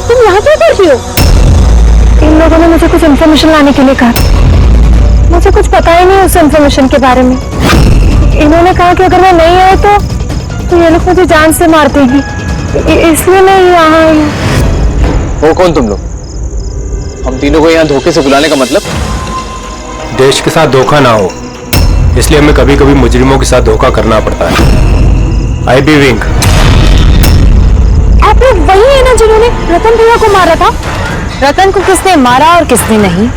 तुम यहाँ क्या कर रही हो? इन लोगों ने मुझे कुछ इन्फॉर्मेशन लाने के लिए कहा। मुझे कुछ पता ही नहीं उस इन्फॉर्मेशन के बारे में। इन्होंने कहा कि अगर मैं नहीं आए तो ये लोग मुझे जान से मार देंगे, इसलिए मैं यहाँ आई हूँ। वो कौन तुम लोग? हम तीनों को यहाँ धोखे से बुलाने का मतलब? देश के साथ धोखा ना हो, इसलिए हमें कभी कभी मुजरिमों के साथ धोखा करना पड़ता है। आई बी विंग। आप लोग वही है ना जिन्होंने रतन भैया को मारा था? रतन को किसने मारा और किसने नहीं,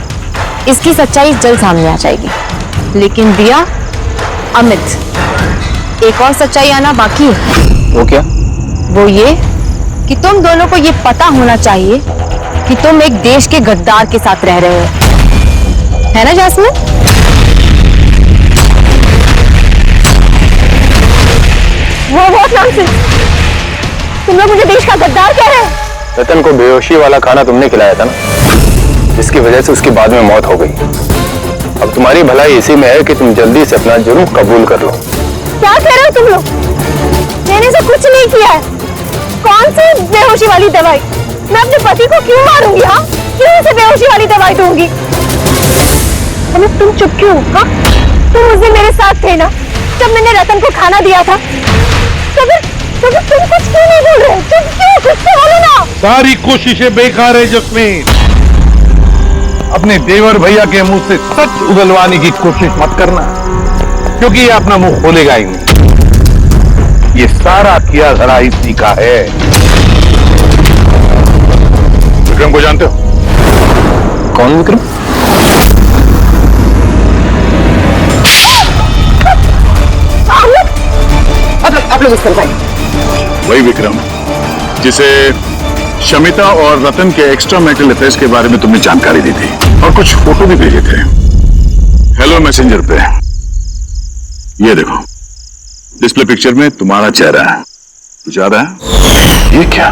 इसकी सच्चाई जल्द सामने आ जाएगी। लेकिन दिया, अमित, एक और सच्चाई आना बाकी है। वो क्या? वो ये कि तुम दोनों को ये पता होना चाहिए कि तुम एक देश के गद्दार के साथ रह रहे हो, है ना जैस्मिन? वो बहुत नॉनसेंस। तुम लोग मुझे देश का गद्दार कह रहे हो? रतन को बेहोशी वाला खाना तुमने खिलाया था ना, जिसकी वजह से उसकी बाद में मौत हो गई। अब तुम्हारी भलाई इसी में है कि तुम जल्दी से अपना जुर्म कबूल कर लो। क्या कह रहे हो तुम लोग? मैंने ऐसा कुछ नहीं किया है। कौन सी बेहोशी वाली दवाई? मैं अपने पति को क्यों मारूंगी? हाँ, क्यों उसे बेहोशी वाली दवाई दूंगी? अमित, तुम चुप क्यों? हाँ, तुम उस दिन मेरे साथ थे ना, जब मैंने रतन को खाना दिया था। तुम कुछ क्यों नहीं बोल रहे? चुप क्यों? कुछ तो बोलो ना। सारी कोशिशें बेकार है जस्मीन। अपने देवर भैया के मुंह से सच उगलवाने की कोशिश मत करना, क्योंकि ये अपना मुंह खोलेगा ही नहीं। ये सारा किया धरा इसी का है। विक्रम को जानते हो? कौन विक्रम? आप लोग इस तरफ आइए। वही विक्रम जिसे शमिता और रतन के एक्स्ट्रा मैरिटल अफेयर्स के बारे में तुमने जानकारी दी थी और कुछ फोटो भी भेजे थे हेलो मैसेंजर पे। ये देखो, डिस्प्ले पिक्चर में तुम्हारा चेहरा है। कुछ याद है? ये क्या?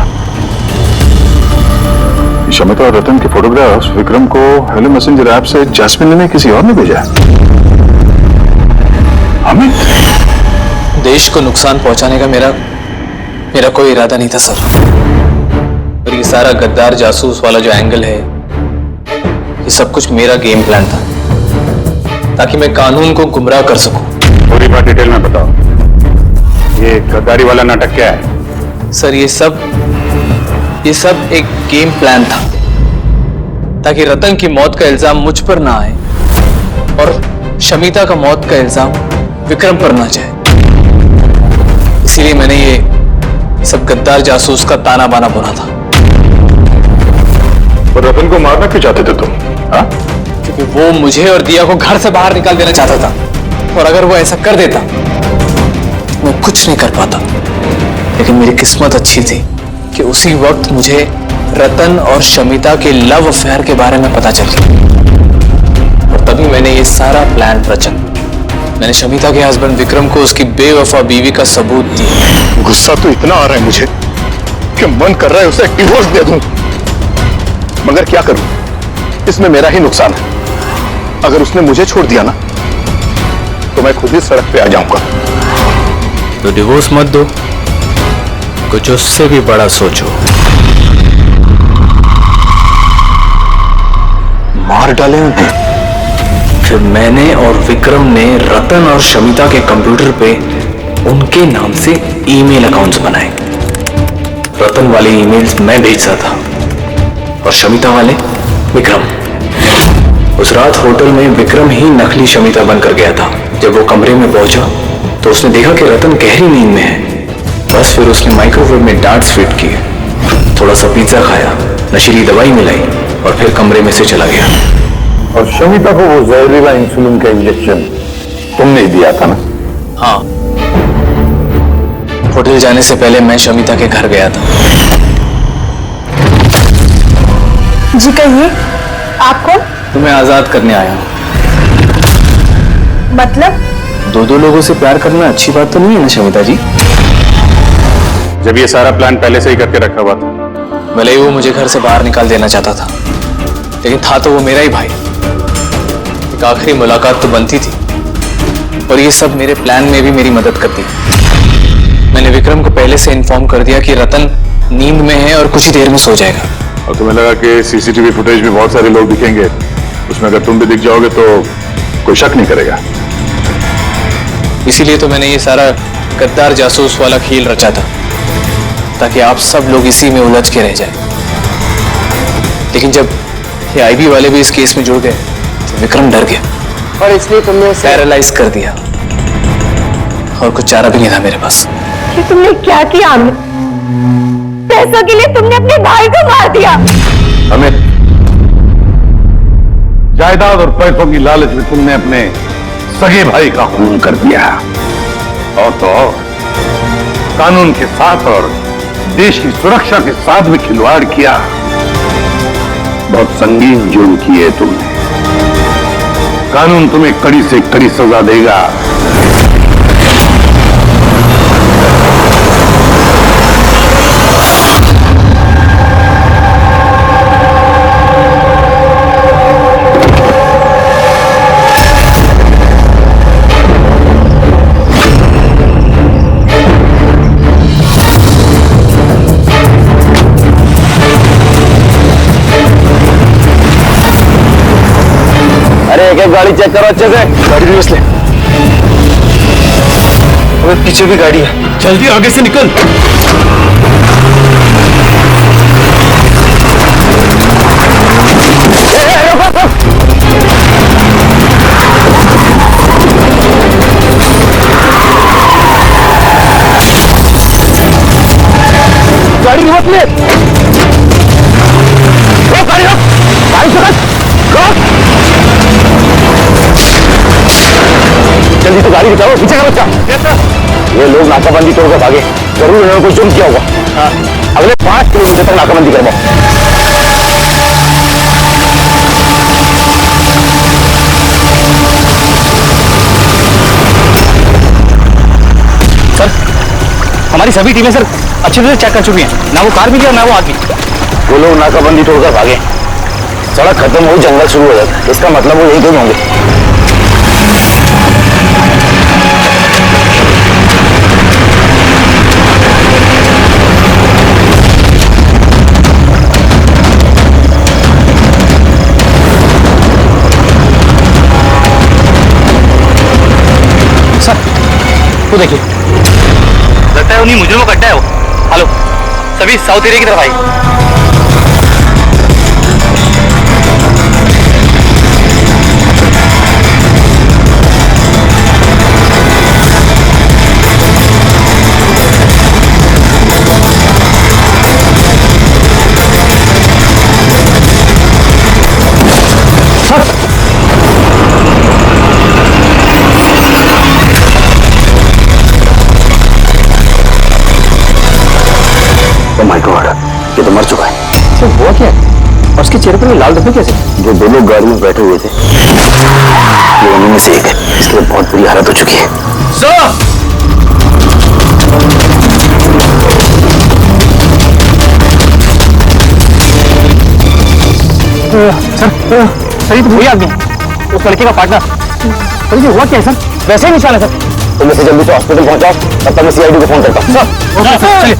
शमिता और रतन के फोटोग्राफ्स विक्रम को हेलो मैसेंजर ऐप से जैस्मिन ने किसी और ने भेजा है। अमित, देश को नुकसान पहुंचाने का मेरा कोई इरादा नहीं था सर। और ये सारा गद्दार जासूस वाला जो एंगल है, ये सब कुछ मेरा गेम प्लान था, ताकि मैं कानून को गुमराह कर सकूं। पूरी बात डिटेल में बताओ। ये गद्दारी वाला नाटक क्या है? सर, ये सब एक गेम प्लान था, ताकि रतन की मौत का इल्जाम मुझ पर ना आए और शमिता का मौत का इल्जाम विक्रम पर ना जाए। इसीलिए मैंने ये सब गद्दार जासूस का ताना बाना बुना था। और रतन को मारना क्यों चाहते थे तुम? हाँ? क्योंकि वो मुझे और दिया को घर से बाहर निकाल देना चाहता था, और अगर वो ऐसा कर देता तो मैं कुछ नहीं कर पाता। लेकिन मेरी किस्मत अच्छी थी कि उसी वक्त मुझे रतन और शमिता के लव अफेयर के बारे में पता चल गया, और तभी मैंने ये सारा प्लान रचा। मैंने शमिता के हस्बैंड विक्रम को उसकी बेवफा बीवी का सबूत दिया। गुस्सा तो इतना आ रहा है मुझे कि मन कर रहा है उसे डिवोर्स दे दूं, मगर क्या करूं? इसमें मेरा ही नुकसान है। अगर उसने मुझे छोड़ दिया ना, तो मैं खुद ही सड़क पे आ जाऊंगा। तो डिवोर्स मत दो, कुछ उससे भी बड़ा सोचो। मार डाले उन्हें। फिर मैंने और विक्रम ने रतन और शमिता के कंप्यूटर पे उनके नाम से ईमेल अकाउंट्स बनाए। रतन वाले ईमेल्स मैं भेजता था और शमिता वाले विक्रम। उस रात होटल में विक्रम ही नकली शमिता बनकर गया था। जब वो कमरे में पहुंचा तो उसने देखा कि रतन गहरी नींद में है। बस फिर उसने माइक्रोवेव में डार्ट्स फिट किए, थोड़ा सा पिज्जा खाया, नशीली दवाई मिलाई और फिर कमरे में से चला गया। और शमिता को वो जहरीला इंसुलिन का इंजेक्शन तुमने ही दिया था ना? हाँ, होटल जाने से पहले मैं शमिता के घर गया था। जी कहिए, आप कौन? तुम्हें आजाद करने आया हूं। मतलब? दो लोगों से प्यार करना अच्छी बात तो नहीं है ना शमिता जी? जब ये सारा प्लान पहले से ही करके रखा हुआ था। भले ही वो मुझे घर से बाहर निकाल देना चाहता था, लेकिन था तो वो मेरा ही भाई। एक आखिरी मुलाकात तो बनती थी, और ये सब मेरे प्लान में भी मेरी मदद करती। मैंने विक्रम को पहले से इन्फॉर्म कर दिया कि रतन नींद में है और कुछ ही देर में सो जाएगा। और तुम्हें लगा कि सीसीटीवी फुटेज में बहुत सारे लोग दिखेंगे, उसमें अगर तुम भी दिख जाओगे तो कोई शक नहीं करेगा। इसीलिए तो मैंने ये सारा गद्दार जासूस वाला खेल रचा था, ताकि आप सब लोग इसी में उलझ के रह जाएं। लेकिन जब ये आईबी वाले भी इस केस में जुड़ गए तो विक्रम डर गया और इसलिए तुमने उसे पैरालाइज कर दिया, और कुछ चारा भी नहीं था मेरे पास। ये तुमने क्या किया अमित? पैसों के लिए तुमने अपने भाई को मार दिया। अमित, जायदाद और पैसों की लालच में तुमने अपने सगे भाई का खून कर दिया, और तो और कानून के साथ और देश की सुरक्षा के साथ भी खिलवाड़ किया। बहुत संगीन जुर्म किए तुमने। कानून तुम्हें कड़ी से कड़ी सजा देगा। अरे एक गाड़ी चेक करो अच्छे से। गाड़ी भी उसने, पीछे भी गाड़ी है। जल्दी आगे से निकल। गाड़ी रोक ले। गाड़ी रोक, गाड़ी रोक। जल्दी से गाड़ी बचाओ, पीछे का बच्चा। ये लोग नाकाबंदी तोड़कर भागे, जरूर इन्होंने कोई जुर्म किया होगा। अगले 5 किलोमीटर तक नाकाबंदी करवाओ। सर, हमारी सभी टीमें सर अच्छे से चेक कर चुकी हैं, ना वो कार मिली और ना वो आदमी। वो लोग नाकाबंदी तोड़कर भागे, सड़क खत्म हुई, जंगल शुरू हो जाता है, इसका मतलब वो यही कहीं होंगे। सर, वो देखिए, लगता है उन्हीं मुजरिमों का अड्डा है वो। हेलो, सभी साउथ एरिया की तरफ आई। माय गॉड, ये तो मर चुका है। सर, हुआ क्या है? और उसके चेहरे पर ये लाल धब्बे कैसे? जो दो लोग गाड़ी में बैठे हुए थे, ये उन्हीं में से एक है। इसके लिए बहुत बुरी हालत हो चुकी है। सर, सर, ये तो वही आदमी है, उस लड़के का पार्टनर। सर, ये हुआ क्या है सर? वैसे ही निशान है सर। तुम इसे जल्दी से हॉस्पिटल पहुंचाओ, तब तक मैं सीआईडी को फोन करता हूँ। सर, चलिए।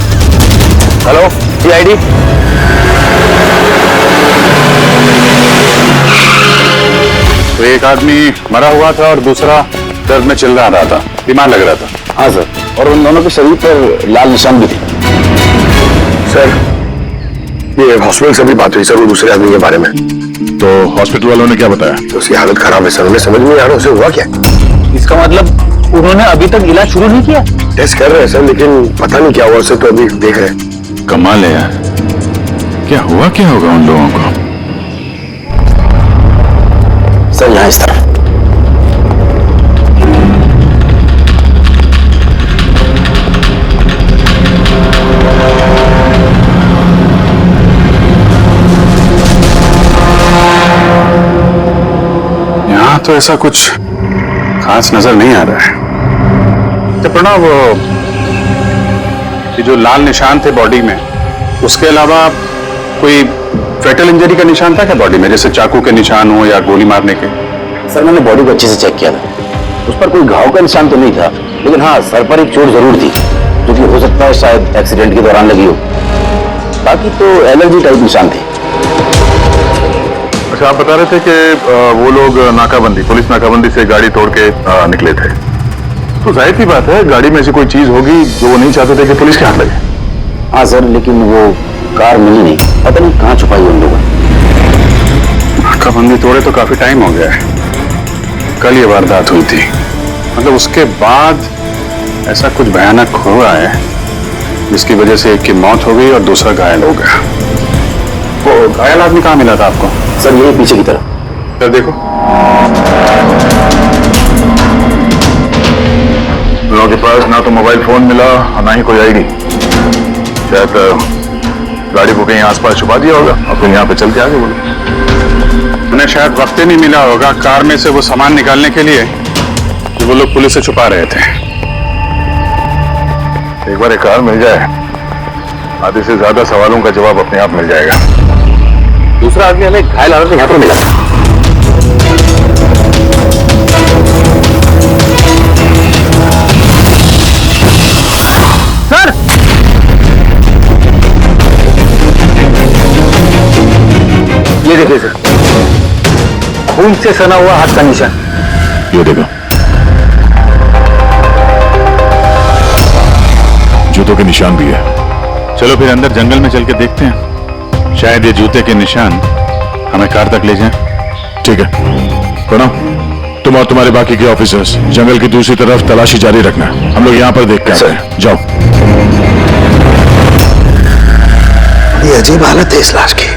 Hello CID. तो एक आदमी मरा हुआ था और दूसरा दर्द में चिल्ला रहा था, बीमार लग रहा था। हाँ सर, और उन दोनों के शरीर पर लाल निशान भी थे। सर, ये हॉस्पिटल से भी बात हुई सर वो दूसरे आदमी के बारे में। तो हॉस्पिटल वालों ने क्या बताया? तो उसकी हालत खराब है सर, उन्हें समझ में नहीं आ रहा उसे हुआ क्या। इसका मतलब उन्होंने अभी तक इलाज शुरू नहीं किया? टेस्ट कर रहे हैं सर, लेकिन पता नहीं क्या हुआ उसे, तो अभी देख रहे हैं। कमाल है यार, क्या हुआ क्या होगा उन लोगों को? सर यहाँ इस तरफ। यहाँ तो ऐसा कुछ खास नजर नहीं आ रहा है। तो प्रणव, ये जो लाल निशान थे बॉडी में, उसके अलावा कोई फेटल इंजरी का निशान था क्या बॉडी में, जैसे चाकू के निशान हो या गोली मारने के? सर मैंने बॉडी को अच्छे से चेक किया था, उस पर कोई घाव का निशान तो नहीं था, लेकिन हाँ सर पर एक चोट जरूर थी, जो कि हो सकता है शायद एक्सीडेंट के दौरान लगी हो। बाकी तो एलर्जी टाइप निशान थे। अच्छा, आप बता रहे थे कि वो लोग नाकाबंदी, पुलिस नाकाबंदी से गाड़ी तोड़ के निकले थे, तो जाहिर सी बात है गाड़ी में ऐसी कोई चीज होगी जो वो नहीं चाहते थे कि पुलिस के हाथ लगे। हाँ सर, लेकिन वो कार मिली नहीं, पता नहीं कहाँ छुपाई उन लोगों ने। नाकाबंदी तोड़े तो काफी टाइम हो गया है, कल ये वारदात हुई थी, मतलब उसके बाद ऐसा कुछ भयानक हुआ है जिसकी वजह से एक की मौत हो गई और दूसरा घायल हो गया। वो घायल आदमी कहाँ मिला था आपको? सर यही पीछे की तरफ। सर देखो, लोगों के पास ना तो मोबाइल फोन मिला और ना ही कोई आईडी। शायद गाड़ी को कहीं आसपास छुपा दिया होगा और फिर यहाँ पे चल के आगे बोलो। उन्हें शायद वक्त ही नहीं मिला होगा कार में से वो सामान निकालने के लिए जो वो लोग पुलिस से छुपा रहे थे। एक बार एक कार मिल जाए, आधे से ज्यादा सवालों का जवाब अपने आप मिल जाएगा। दूसरा आदमी हमें घायल हालत में यहाँ पर मिला। सर, ये देखिए सर, खून से सना हुआ हाथ का निशान। ये देखो, जूतों के निशान भी है। चलो फिर अंदर जंगल में चल के देखते हैं, शायद ये जूते के निशान हमें कार तक ले जाएं। ठीक है प्रणव, तुम और तुम्हारे बाकी के ऑफिसर्स जंगल की दूसरी तरफ तलाशी जारी रखना, हम लोग यहाँ पर देख के आते हैं। जाओ। ये अजीब हालत है इस लाश की।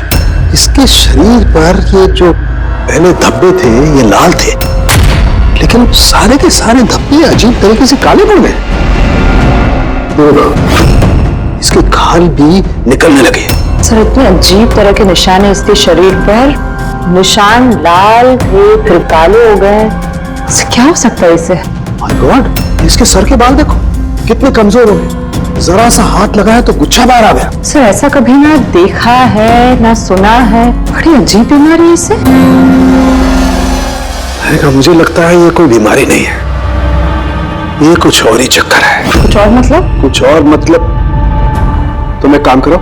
इसके शरीर पर ये जो पहले धब्बे थे ये लाल थे, लेकिन सारे के सारे धब्बे अजीब तरीके से काले पड़ गए। इसके खाल भी निकलने लगे। सर इतने अजीब तरह के निशान है इसके शरीर पर, निशान लाल थे फिर काले हो गए, क्या हो सकता है इसे? माय गॉड, इसके सर के बाल देखो कितने कमजोर हो गए, जरा सा हाथ लगाया तो गुच्छा बाहर आ गया। सर ऐसा कभी ना देखा है ना सुना है, बड़ी अजीब बीमारी है इसे। मुझे लगता है ये कोई बीमारी नहीं है, ये कुछ और ही चक्कर है। कुछ और मतलब? कुछ और मतलब तुम एक काम करो,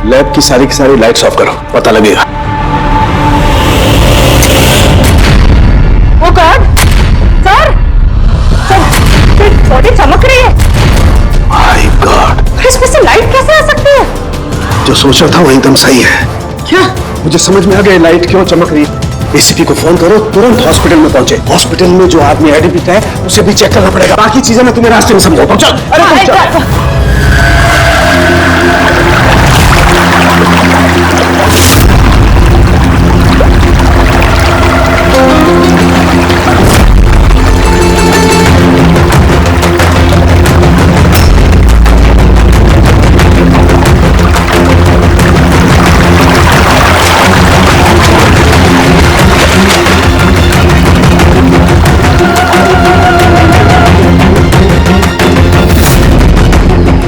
लैब की सारी लाइट्स ऑफ करो, पता लगेगा। ओ गॉड, सर बॉडी चमक रही है। माय गॉड, इसमें से लाइट कैसे आ सकती है? जो सोच रहा था वो एकदम सही है। क्या? मुझे समझ में आ गया लाइट क्यों चमक रही है। एसीपी को फोन करो, तुरंत हॉस्पिटल में पहुंचे। हॉस्पिटल में जो आदमी एडमिट है उसे भी चेक करना पड़ेगा। बाकी चीजें मैं तुम्हें रास्ते में समझाता हूं। चल, अरे चल।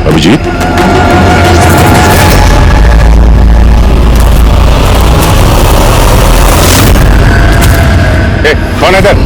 अभिजीत, कौन है इधर?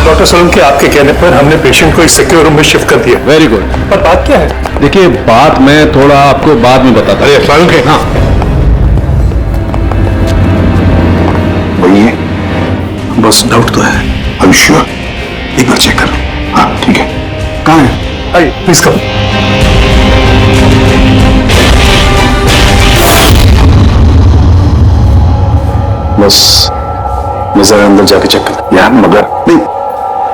डॉक्टर सोलंकी, आपके कहने पर हमने पेशेंट को एक सिक्योर रूम में शिफ्ट कर दिया। Very good. पर बात क्या है? देखिए, बात मैं थोड़ा आपको बाद में बताता हूं। अरे सोलंकी, हाँ, वही है, बस डाउट तो है। Are you sure? एक बार चेक करो। हाँ ठीक है। कहाँ है? आइए प्लीज कम। बस मैं जरा अंदर जाके चेक कर। यार मगर नहीं,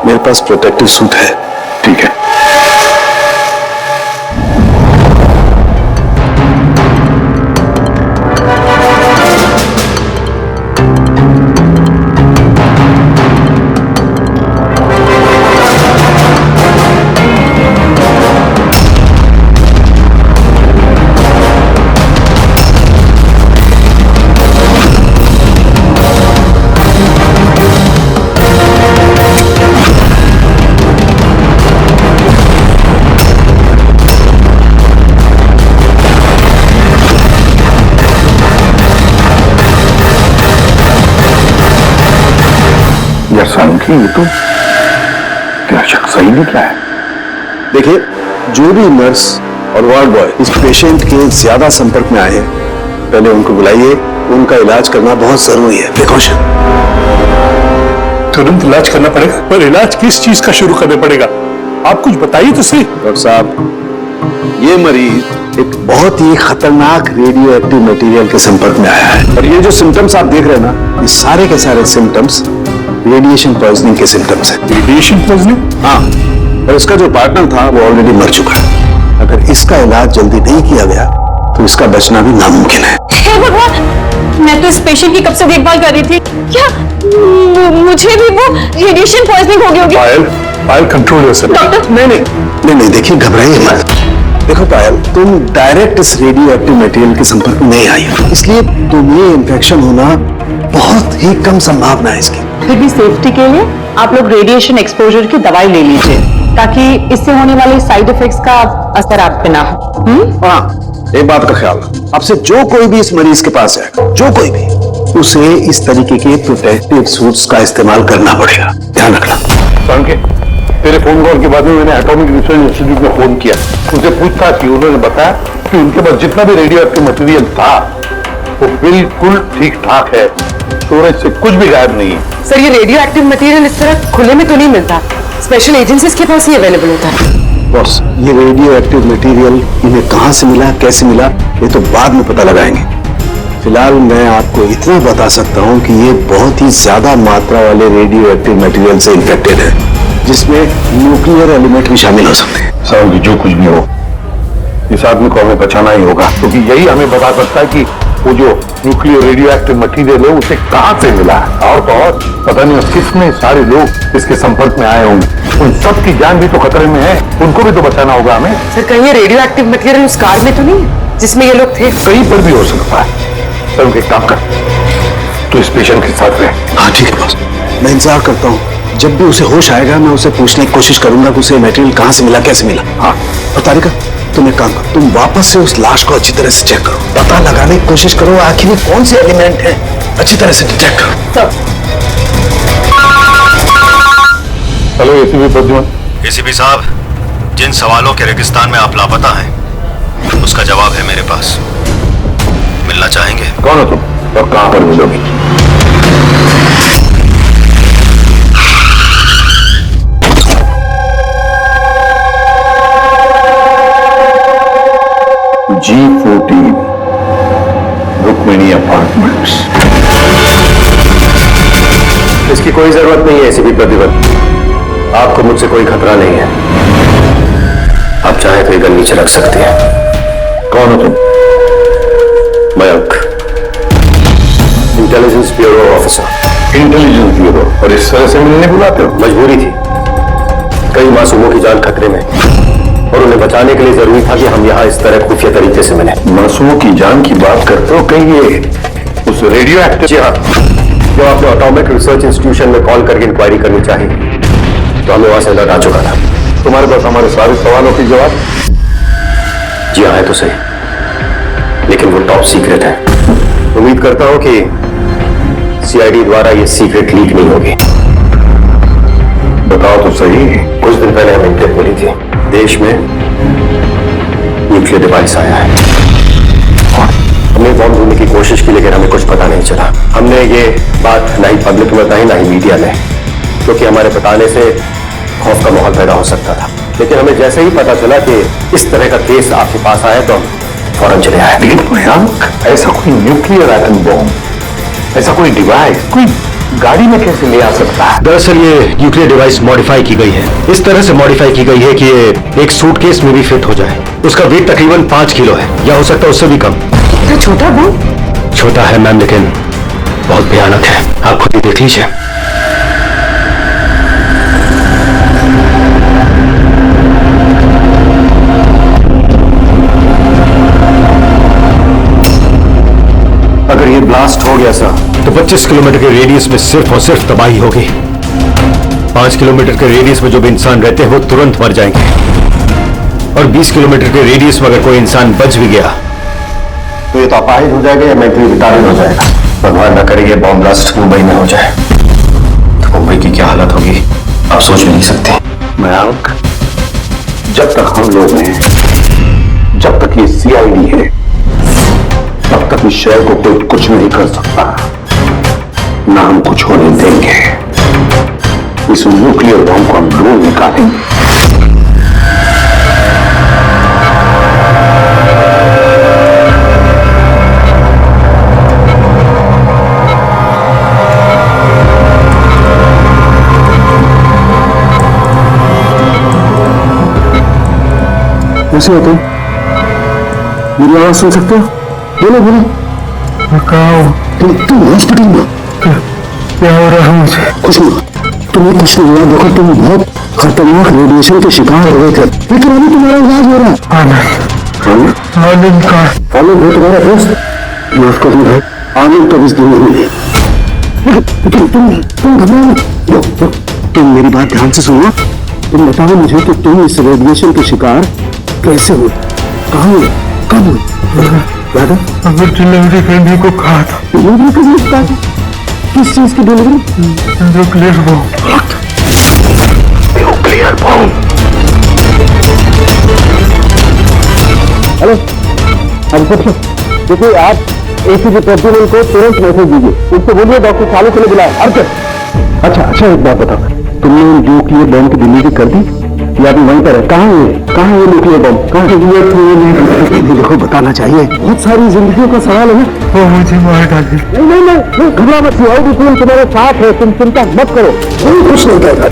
मेरे पास प्रोटेक्टिव सूट है। ठीक है। लेकिन ये तो क्या शख्स सही निकला है। देखिए, जो भी नर्स और वार्ड बॉय इस पेशेंट के ज्यादा संपर्क में आए हैं, पहले उनको बुलाइए। उनका इलाज करना बहुत जरूरी है, प्रिकॉशन। तुरंत इलाज करना पड़ेगा, पर इलाज किस चीज का शुरू करना पड़ेगा? आप कुछ बताइए तो सही। डॉक्टर साहब, ये मरीज एक बहुत ही खतरनाक रेडियो एक्टिव मटेरियल के संपर्क में आया है, और ये जो सिम्टम्स आप देख रहे हैं ना, ये सारे के सारे सिम्टम्स रेडिएशन पॉइजनिंग के सिम्टम्स हैं। Radiation poisoning? हाँ, और इसका जो पार्टनर था वो ऑलरेडी मर चुका है। अगर इसका इलाज जल्दी नहीं किया गया तो इसका बचना भी नामुमकिन है। हे भगवान, मैं तो इस पेशेंट की कब से देखभाल कर रही थी। क्या मुझे भी वो रेडिएशन पॉइजनिंग हो गई होगी? पायल कंट्रोल योरसेल्फ। डॉक्टर, नहीं, देखिए, घबराइए मत। देखो पायल, तुम डायरेक्ट इस रेडियो एक्टिव मटेरियल के संपर्क में नहीं आई हो, इसलिए तुम्हें इन्फेक्शन होना बहुत ही कम संभावना है इसकी। फिर भी सेफ्टी के लिए आप लोग रेडिएशन एक्सपोजर की दवाई ले लीजिए, ताकि इससे होने वाले साइड इफेक्ट्स का असर आप पे ना हो। हाँ, एक बात का ख्याल रखो, आपसे जो कोई भी इस मरीज के पास आएगा, जो कोई भी, उसे इस तरीके के प्रोटेक्टिव सूट्स का इस्तेमाल करना पड़ेगा, ध्यान रखना। संकेत, तेरे फोन कॉल के बाद में मैंने एटॉमिक रिसर्च इंस्टीट्यूट में फोन किया, उनसे पूछताछ की। उन्होंने बताया कि उनके पास जितना भी रेडियो एक्टिव मटेरियल था वो बिल्कुल ठीक ठाक है, स्टोरेज से कुछ भी गायब नहीं है। सर, ये रेडियो एक्टिव मटेरियल इस तरह खुले में तो नहीं मिलता, स्पेशल एजेंसीज के पास ही अवेलेबल होता है। बॉस, ये रेडियो एक्टिव मटेरियल इन्हें कहां से मिला, कैसे मिला, ये तो बाद में पता लगाएंगे। फिलहाल मैं आपको इतना बता सकता हूं कि ये बहुत ही ज्यादा मात्रा वाले रेडियो एक्टिव मटेरियल से इन्फेक्टेड है, जिसमें न्यूक्लियर एलिमेंट भी शामिल हो सकते हैं। साहब, जो कुछ भी हो, इस आदमी को हमें बचाना ही होगा, क्योंकि यही हमें बता सकता है कि वो जो न्यूक्लियर रेडियो एक्टिव मटेरियल है उसे कहां से मिला है। और तो और पता नहीं कितने सारे लोग इसके संपर्क में आए होंगे, उन सब की जान भी तो खतरे में है, उनको भी तो बचाना होगा हमें। सर, कहीं ये रेडियो एक्टिव मटेरियल उस कार में तो नहीं है जिसमें ये लोग थे? कहीं पर भी हो सकता है। सर, उनके काम कर, तो इस पेशेंट के साथ रहे। हाँ ठीक है बॉस, मैं इंतजार करता हूँ। जब भी उसे होश आएगा मैं उसे पूछने की कोशिश करूंगा कि उसे मटेरियल कहां से मिला, कैसे मिला। हाँ, और तारिका, तुम एक काम करो, तुम वापस से उस लाश को अच्छी तरह से चेक करो, पता लगाने की कोशिश करो आखिर कौन से एलिमेंट है, अच्छी तरह से डिटेक्ट करो। Hello ACP Pradyuman. एसीपी साहब, जिन सवालों के रेगिस्तान में आप लापता हैं, उसका जवाब है मेरे पास। मिलना चाहेंगे? कौन हो तुम और कहां पर मिलोगी? G14 Rukmini apartments. इसकी कोई जरूरत नहीं है एसीपी प्रद्युमन, आपको मुझसे कोई खतरा नहीं है। आप चाहे तो ये गन नीचे रख सकते हैं। कौन हो तुम? Mayank, intelligence bureau officer. Intelligence bureau? और इस तरह से मिलने बुलाते हो? मजबूरी थी, कई मासूमों की जान खतरे में, और उन्हें बचाने के लिए जरूरी था कि हम यहाँ इस तरह खुफिया तरीके से मिले। मासूमों की जान की बात करते हो? कहीं ये उस रेडियो एक्टिव? जी हाँ, जब आपने एटॉमिक रिसर्च इंस्टीट्यूशन में कॉल करके इंक्वायरी करनी चाहिए तो हमें वहां से अलर्ट आ चुका था। तुम्हारे पास हमारे सारे सवालों के जवाब? जी हाँ, है तो सही, लेकिन वो टॉप सीक्रेट है। उम्मीद करता हूं कि सीआईडी द्वारा ये सीक्रेट लीक नहीं होगी। बताओ तो सही। कुछ दिन पहले हमें इंटेल मिली थी, देश में न्यूक्लियर डिवाइस आया है। हमने बॉम्ब ढूंढने की कोशिश की, लेकिन हमें कुछ पता नहीं चला। हमने ये बात ना ही पब्लिक में बताई, ना ही मीडिया में, क्योंकि हमारे बताने से खौफ का माहौल पैदा हो सकता था। लेकिन हमें जैसे ही पता चला कि इस तरह का केस आपके पास आया तो हम फौरन चले आए। लेकिन मयंक, ऐसा कोई न्यूक्लियर एटम बॉम्ब, ऐसा कोई डिवाइस कोई गाड़ी में कैसे ले आ सकता है? दरअसल ये न्यूक्लियर डिवाइस मॉडिफाई की गई है, इस तरह से मॉडिफाई की गई है कि ये एक सूटकेस में भी फिट हो जाए। उसका वेट तकरीबन 5 किलो है, या हो सकता है उससे भी कम। इतना छोटा बम? छोटा है मैम, लेकिन बहुत भयानक है, आप खुद ही देख लीजिए। अगर ये ब्लास्ट हो गया सर तो 25 किलोमीटर के रेडियस में सिर्फ और सिर्फ तबाही होगी। 5 किलोमीटर के रेडियस में जो भी इंसान रहते हैं वो तुरंत मर जाएंगे, और 20 किलोमीटर के रेडियस में अगर कोई इंसान बच भी गया तो ये तो अपाहिज हो जाएगा या मेंटली रिटार्डेड हो जाएगा। भगवान न करे ये बॉम्ब ब्लास्ट मुंबई में हो जाए तो मुंबई की क्या हालत होगी आप सोच भी नहीं सकते। मयंक, जब तक हम लोग हैं, जब तक ये सीआईडी है, तब तक इस शहर को कोई कुछ नहीं कर सकता, ना हम कुछ होने देंगे। इस न्यूक्लियर बॉम्ब को हम ढूंढ निकालेंगे। कैसे हो तुम? मेरी आवाज सुन सकते हो? बोलो बोलो। तुम हॉस्पिटल में क्या हो रहा है? मुझे कुछ नहीं, तुम्हें कुछ नहीं हुआ। देखो तुम बहुत खतरनाक रेडिएशन के शिकार हो गए थे, लेकिन अभी तुम्हारा इलाज हो रहा है। आनंद का आनंद है तुम्हारा दोस्त। माफ कर दो, आनंद तो इस दुनिया में है, लेकिन तुम घबराओ मत। तुम मेरी बात ध्यान से सुनो। तुम बताओ मुझे कि तुम इस रेडिएशन के शिकार कैसे हुए, कहाँ हुए, कब हुए? याद है? अगर डिलीवरी करने को कहा था। डिलीवरी करने को कहा था? किस चीज की delivery? Nuclear bomb. Nuclear bomb. Hello, अब पूछो। देखिए आप एसीपी प्रद्युमन को तुरंत मैसेज दीजिए, उसको बोलिए डॉक्टर चालू के लिए बुलाए। अच्छा एक बात बताओ, तुमने न्यूक्लियर बॉम्ब की डिलीवरी कर दी या अभी वहीं पर है? कहाँ है न्यूक्लियर बॉम्ब? कहाँ है? देखो बताना चाहिए, बहुत सारी जिंदगियों का सवाल है ना। वो मुझे मार डाली। नहीं घबरा मत, टीम तुम्हारे साथ है, तुम चिंता मत करो, कोई कुछ नहीं करेगा।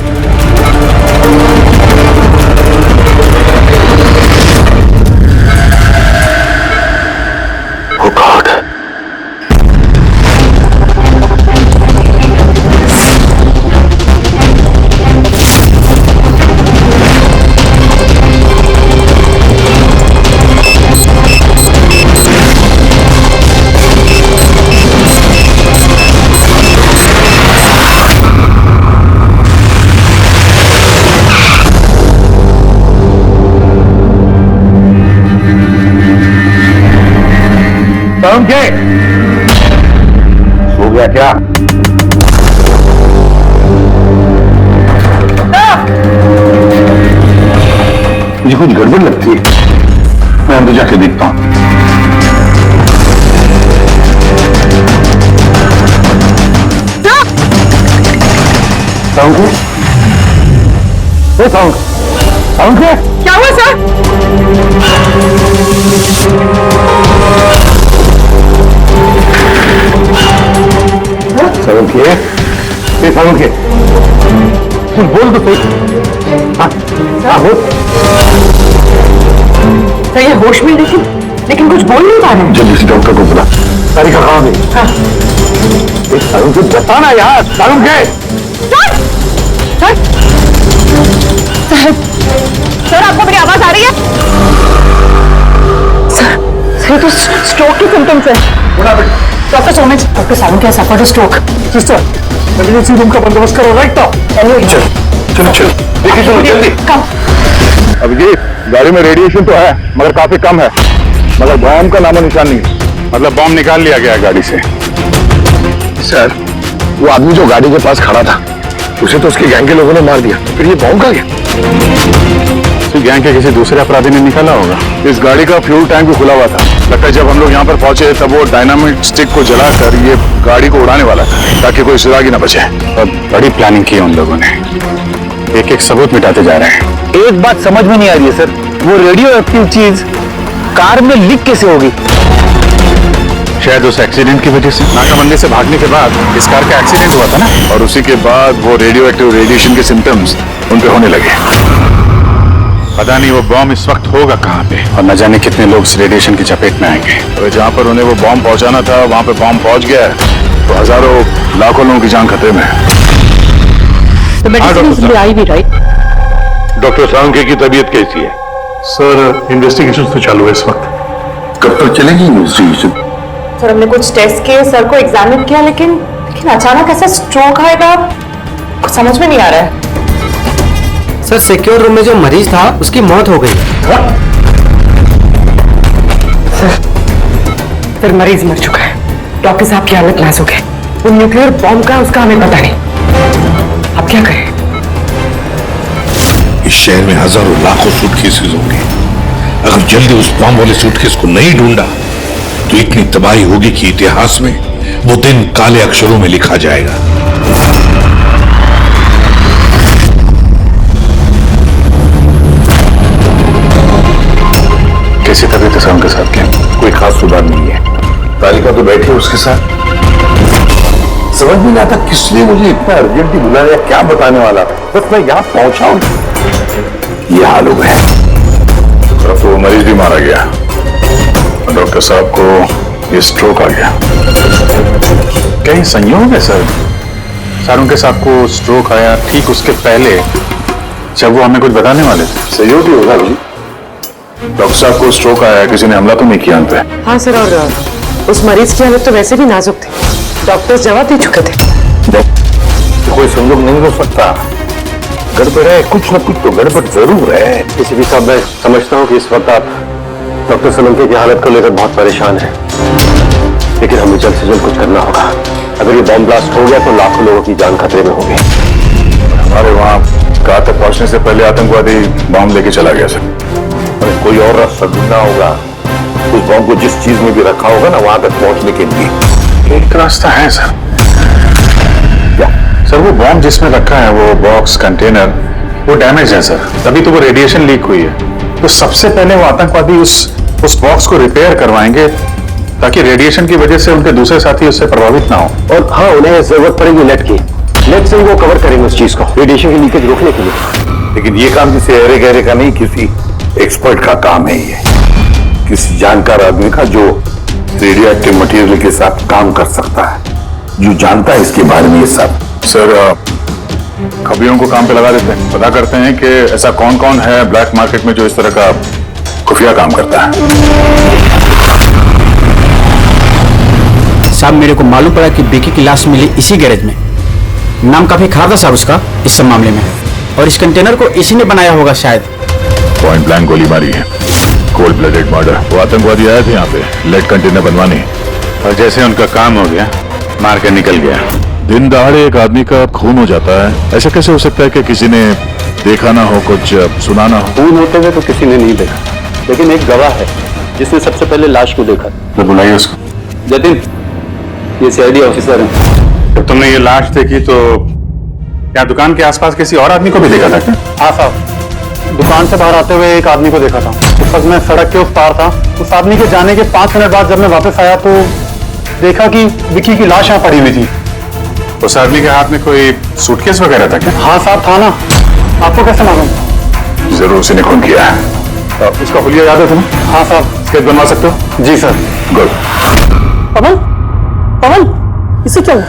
सो गया क्या? मुझे कुछ गड़बड़ लगती है, मैं अंदर जाके देखता हूं। क्या हुआ सर? सावंत बोल तो सही। हाँ बोल। सर ये होश में लेकिन कुछ बोल नहीं पा रहे हैं। जल्दी से डॉक्टर को बुला। तारीखा कहाँ गई? सारुण से बताना यार। सारुण के सर आपको मेरी आवाज आ रही है? सर तो स्ट्रोक की सिम्टम्स है। डॉक्टर सोमेश, डॉक्टर सावंत क्या suffered stroke. Sister emergency room का बंदोबस्त करो। Right now. चलो देखिए, चलो जल्दी। अभिजीत, गाड़ी में रेडिएशन तो है मगर काफी कम है, मगर बॉम्ब का नामो निशान नहीं। मतलब बॉम्ब निकाल लिया गया गाड़ी से? सर वो आदमी जो गाड़ी के पास खड़ा था, उसे तो उसके गैंग के लोगों ने मार दिया, फिर ये बॉम्ब का गया? गैंग के किसी दूसरे अपराधी ने निकाला होगा। इस गाड़ी का फ्यूल टैंक भी खुला हुआ था। लगता है जब हम लोग यहाँ पर पहुंचे तब वो डायनामिट स्टिक को जलाकर ये गाड़ी को उड़ाने वाला था ताकि कोई सुरागी न बचे। और बड़ी प्लानिंग की उन लोगों ने, एक एक सबूत मिटाते जा रहे हैं। एक बात समझ में नहीं आ रही है सर, वो रेडियो एक्टिव चीज कार में लीक कैसे होगी? शायद उस एक्सीडेंट की वजह से। नाकाबंदी से भागने के बाद इस कार का एक्सीडेंट हुआ था ना, और उसी के बाद वो रेडियो एक्टिव रेडिएशन के सिम्टम्स उन पे होने लगे। पता नहीं वो बॉम्ब इस वक्त होगा कहाँ पे, और न जाने कितने लोग इस रेडिएशन की चपेट में आएंगे। तो जहाँ पर उन्हें वो बॉम्ब पहुंचाना था वहां पे बॉम्ब पहुंच गया है, तो हजारों लाखों लोगों की जान खतरे में है। डॉक्टर सावंत की तबीयत कैसी है? सर इन्वेस्टिगेशन तो चालू है इस वक्त। कब तक चलेगी इन्वेस्टिगेशन? सर हमने कुछ टेस्ट किए, सर को एग्जामिन किया, लेकिन अचानक ऐसा स्ट्रोक आएगा कुछ समझ में नहीं आ रहा है। सर सिक्योर रूम में जो मरीज था उसकी मौत हो गई। सर मरीज मर चुका है, डॉक्टर साहब की हालत नाजुक है। वो न्यूक्लियर बॉम्ब का उसका हमें पता नहीं। अब क्या करें? इस शहर में हजारों लाखों सूटकेसेस होंगे। अगर जल्दी उस बॉम्ब वाले सूटकेस को नहीं ढूंढा तो इतनी तबाही होगी कि इतिहास में वो दिन काले अक्षरों में लिखा जाएगा। कैसी तबीयत है उनके साथ? क्या कोई खास सुधार नहीं है? तालिका तो बैठी है उसके साथ। समझ में नहीं आता किसने मुझे इतना अर्जेंटली बुलाया, क्या बताने वाला। बस मैं यहाँ पहुंचा हूं, ये हाल हो गया। अब तो मरीज भी मारा गया। डॉक्टर साहब को ये स्ट्रोक आ गया। क्या ये संयोग है सर? सर उनके साहब को स्ट्रोक आया ठीक उसके पहले जब वो हमें कुछ बताने वाले थे। संयोग ही होगा जी। डॉक्टर साहब को स्ट्रोक आया, किसी ने हमला तो नहीं किया उन पे? हाँ सर, और उस मरीज की हालत तो वैसे भी नाजुक थी, डॉक्टर्स जवाब दे चुके थे। कोई संयोग नहीं हो सकता, गड़बड़ है, कुछ न कुछ तो गड़बड़ जरूर है। किसी भी साहब, मैं समझता हूँ कि इस वक्त आप डॉक्टर सोलंकी की हालत को लेकर बहुत परेशान हैं, लेकिन हमें जल्द से जल्द कुछ करना होगा। अगर ये बॉम्ब ब्लास्ट हो गया तो लाखों लोगों की जान खतरे में होगी। हमारे वहाँ कार तक पहुंचने से पहले आतंकवादी बॉम्ब लेके चला गया सर। कोई और रास्ता ढूंढना होगा, उस बॉम्ब को जिस चीज में भी रखा होगा ना वहां तक पहुंचने के लिए। एक रास्ता है सर। क्या सर? वो बॉम्ब जिसमें रखा है, वो बॉक्स कंटेनर, वो डैमेज है सर, तभी तो वो रेडिएशन लीक हुई है। तो सबसे पहले वो आतंकवादी उस बॉक्स को रिपेयर करवाएंगे ताकि रेडिएशन की वजह से उनके दूसरे साथी उससे प्रभावित ना हो। और हाँ, उन्हें जरूरत पड़ेगी नेट की। नेट से वो कवर करेंगे उस चीज को, रेडिएशन की लीकेज रोकने के लिए। लेकिन ये काम किसी अरे गहरे का नहीं, किसी एक्सपर्ट का काम है ये, किसी जानकार आदमी का जो रेडियो एक्टिव मटेरियल के साथ काम कर सकता है, जो जानता है इसके बारे में ये सब। सर खबरियों को काम पे लगा देते हैं, पता करते हैं कि ऐसा कौन कौन है ब्लैक मार्केट में जो इस तरह का खुफिया काम करता है। साहब मेरे को मालूम पड़ा कि बिकी की लाश मिली इसी गैरेज में। नाम काफी खराब था साहब उसका इस सब मामले में, और इस कंटेनर को इसी ने बनाया होगा शायद। पॉइंट ब्लैंक गोली मारी है, कोल्ड ब्लडेड मर्डर। वो आतंकवादी आए थे यहाँ पे लेड कंटेनर बनवाने, और जैसे उनका काम हो गया मार कर निकल गया। दिन दहाड़े एक आदमी का खून हो जाता है, ऐसा कैसे हो सकता है कि किसी ने देखा ना हो, कुछ सुना ना हो? खून होते हुए तो किसी ने नहीं देखा, लेकिन एक गवाह है जिसने सबसे पहले लाश को देखा। तो बुलाइए उसको। जतिन, ये सीआईडी ऑफिसर है। तो तुमने ये लाश देखी तो क्या दुकान के आसपास किसी और आदमी को भी देखा था क्या? हाँ साहब, दुकान से बाहर आते हुए एक आदमी को देखा था। उस वक्त मैं सड़क के उस पार था। उस आदमी के जाने के 5 मिनट बाद जब मैं वापस आया तो देखा कि विकी की लाश यहाँ पड़ी हुई थी। उस आदमी के हाथ में कोई सूटकेस वगैरह था क्या? हाँ साहब, था ना। आपको कैसे मालूम? जरूर उसी ने खून किया है। उसका हुलिया याद है तुम्हें? हाँ साहब। स्केच बनवा सकते हो? जी सर। गुड। पवन, पवन, इसे क्या हुआ?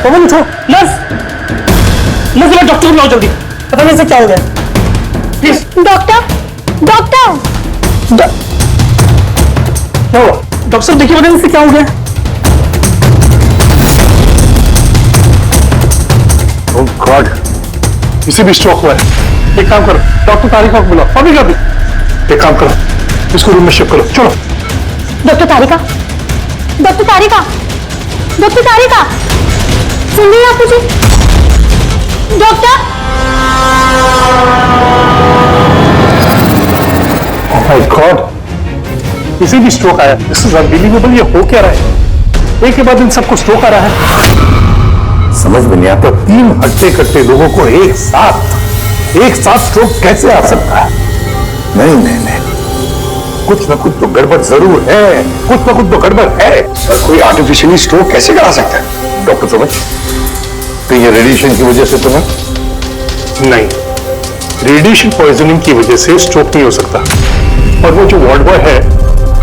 पवन उठो, नर्स, नर्स डॉक्टर को बुलाओ जल्दी, पता नहीं इसे क्या हो गया। प्लीज डॉक्टर, डॉक्टर, क्या हुआ? डॉक्टर साहब देखिए, पता नहीं इसे क्या हो गया। ओह गॉड, इसे भी स्ट्रोक हुआ है। एक काम करो, डॉक्टर तारिका को बुलाओ अभी अभी। एक काम करो, इसको रूम में शिफ्ट करो। चलो। डॉक्टर तारिका, डॉक्टर तारिका, डॉक्टर तारिका, सुन रही हैं आप मुझे? डॉक्टर, ओह माय गॉड, इसे भी स्ट्रोक आया। This is unbelievable. ये हो क्या रहा है? एक के बाद इन सबको स्ट्रोक आ रहा है। समझ में नहीं आता, 3 हट्टे कट्टे लोगों को एक साथ स्ट्रोक कैसे आ सकता है? नहीं नहीं नहीं, कुछ ना कुछ तो गड़बड़ जरूर है, कुछ ना कुछ तो गड़बड़ है। सर, कोई आर्टिफिशियली स्ट्रोक कैसे करा सकता है? डॉक्टर समझ, तो ये रेडिएशन की वजह से तो नहीं, रेडिएशन पॉइजनिंग की वजह से स्ट्रोक नहीं हो सकता। और वो जो वार्ड बॉय है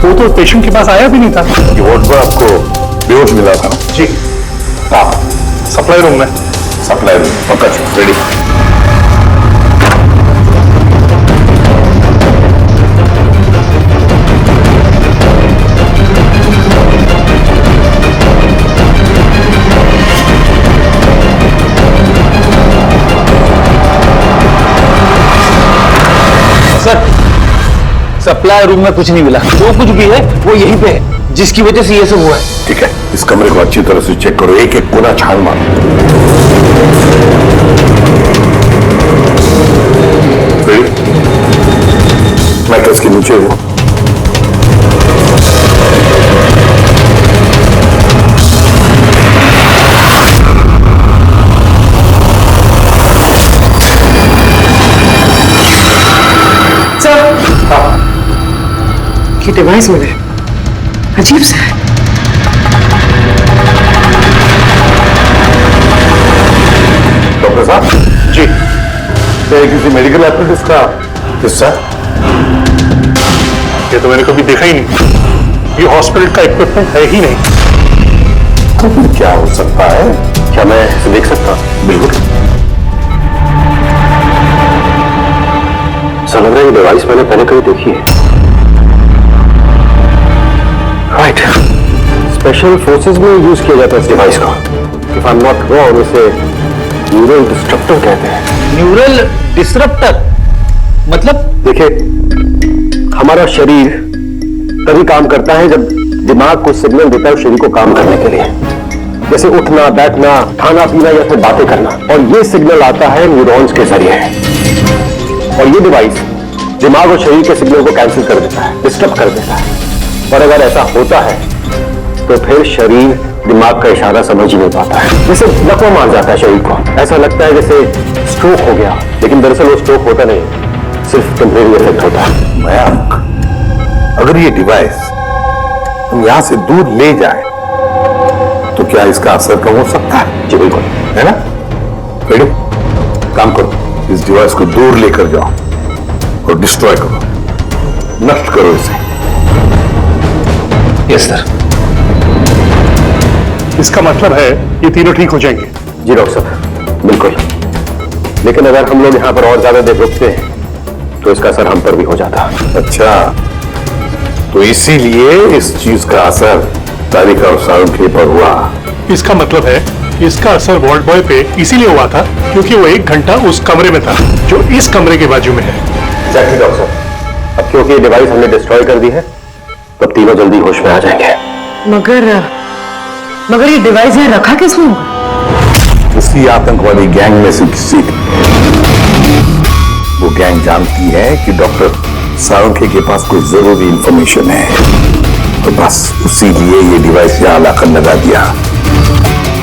वो तो पेशेंट के पास आया भी नहीं था। ये वार्ड बॉय आपको बेहोश मिला था ना? जी हाँ, सप्लाई रूम में। सप्लाई रूम पक्का, रेडी। सप्लाई रूम में कुछ नहीं मिला। जो कुछ भी है वो यहीं पे है, जिसकी वजह से ये सब हुआ है। ठीक है, इस कमरे को अच्छी तरह से चेक करो, एक एक कोना छान मारो। मैट्रेस के नीचे हूं। ये डिवाइस मिला है, अजीब सा है। डॉक्टर साहब जी, ये किसी मेडिकल एप्रेटिस का हिस्सा? ये तो मैंने कभी देखा ही नहीं। ये हॉस्पिटल का इक्विपमेंट है ही नहीं। तो फिर क्या हो सकता है? क्या मैं इसे देख सकता? बिल्कुल। ऐसा लग रहा है ये डिवाइस मैंने पहले कभी देखी है। राइट, स्पेशल फोर्सेस में यूज किया जाता है इस डिवाइस को। If I am not wrong, इसे न्यूरल डिस्ट्रप्टर कहते हैं। न्यूरल डिसरप्टर मतलब? देखिए, हमारा शरीर तभी काम करता है जब दिमाग को सिग्नल देता है शरीर को काम करने के लिए, जैसे उठना, बैठना, खाना पीना या फिर बातें करना। और ये सिग्नल आता है न्यूरॉन्स के जरिए, और ये डिवाइस दिमाग और शरीर के सिग्नल को कैंसिल कर देता है, डिस्टर्ब कर देता है। और अगर ऐसा होता है तो फिर शरीर दिमाग का इशारा समझ ही नहीं पाता है, जैसे लकवा मार जाता है शरीर को। ऐसा लगता है जैसे स्ट्रोक हो गया, लेकिन दरअसल वो स्ट्रोक होता नहीं, सिर्फ टेम्परेरी इफेक्ट होता है। मयंक, अगर ये डिवाइस हम यहां से दूर ले जाए तो क्या इसका असर कम हो सकता है? जी बिल्कुल, है ना? रेडी? काम करो, इस डिवाइस को दूर लेकर जाओ और डिस्ट्रॉय करो, नष्ट करो इसे। Yes sir. इसका मतलब है ये तीनों ठीक हो जाएंगे? जी डॉक्टर साहब, बिल्कुल। लेकिन अगर हम लोग यहाँ पर और ज्यादा देर रुकते हैं तो इसका असर हम पर भी हो जाता। अच्छा, तो इसीलिए इस चीज का असर तारिका और सारुंखे पर हुआ। इसका मतलब है इसका असर वॉल्ट बॉय पे इसीलिए हुआ था क्योंकि वो 1 घंटा उस कमरे में था जो इस कमरे के बाजू में है। एग्जैक्टली डॉक्टर साहब। अब क्योंकि ये डिवाइस हमने डिस्ट्रॉय कर दी है, तब तीनों जल्दी होश में आ जाएंगे। मगर ये डिवाइस यहाँ रखा किसने होगा? उसी आतंकवादी गैंग में से किसी ने। वो गैंग जानती है कि डॉक्टर सारुंखे के पास कोई जरूरी इंफॉर्मेशन है, तो बस उसी लिए ये डिवाइस यहाँ लाकर लगा दिया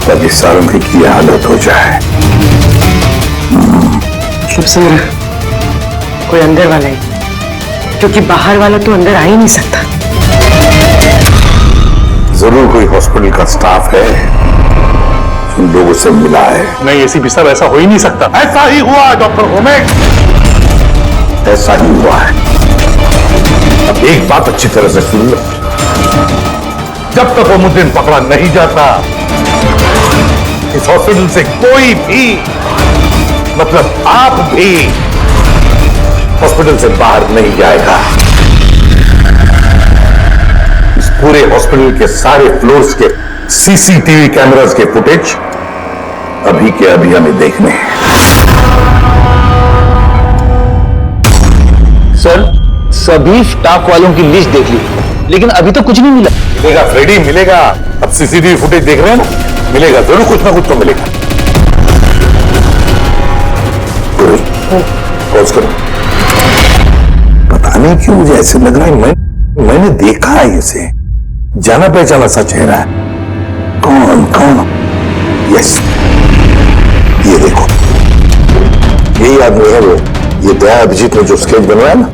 ताकि सारुंखे की हालत हो जाए। शुभ समझ, कोई अंदर वाला ही, क्योंकि बाहर वाला तो अंदर आ ही नहीं सकता। जरूर कोई हॉस्पिटल का स्टाफ है जो उन लोगों से मिला है। नहीं एसीपी साहब, ऐसा हो ही नहीं सकता। ऐसा ही हुआ डॉक्टर ओमेक, ऐसा ही हुआ है। अब एक बात अच्छी तरह से सुन लो, जब तक वो मुजरिम पकड़ा नहीं जाता इस हॉस्पिटल से कोई भी, मतलब आप भी, हॉस्पिटल से बाहर नहीं जाएगा। इस पूरे हॉस्पिटल के सारे फ्लोर्स के सीसीटीवी कैमरास के फुटेज अभी के अभी हमें देखने हैं। सर, सभी स्टाफ वालों की लिस्ट देख ली, लेकिन अभी तो कुछ नहीं मिला। मिलेगा फ्रेडी, मिलेगा। अब सीसीटीवी फुटेज देख रहे हैं ना, मिलेगा जरूर, कुछ ना कुछ तो मिलेगा। पॉज करो। पता नहीं क्यों मुझे ऐसे लग रहा है मैंने देखा है इसे, जाना पहचाना सा चेहरा है। कौन कौन? यस, ये देखो, यही आदमी है वो। ये दया अभिजीत ने जो स्केच बनवाया ना,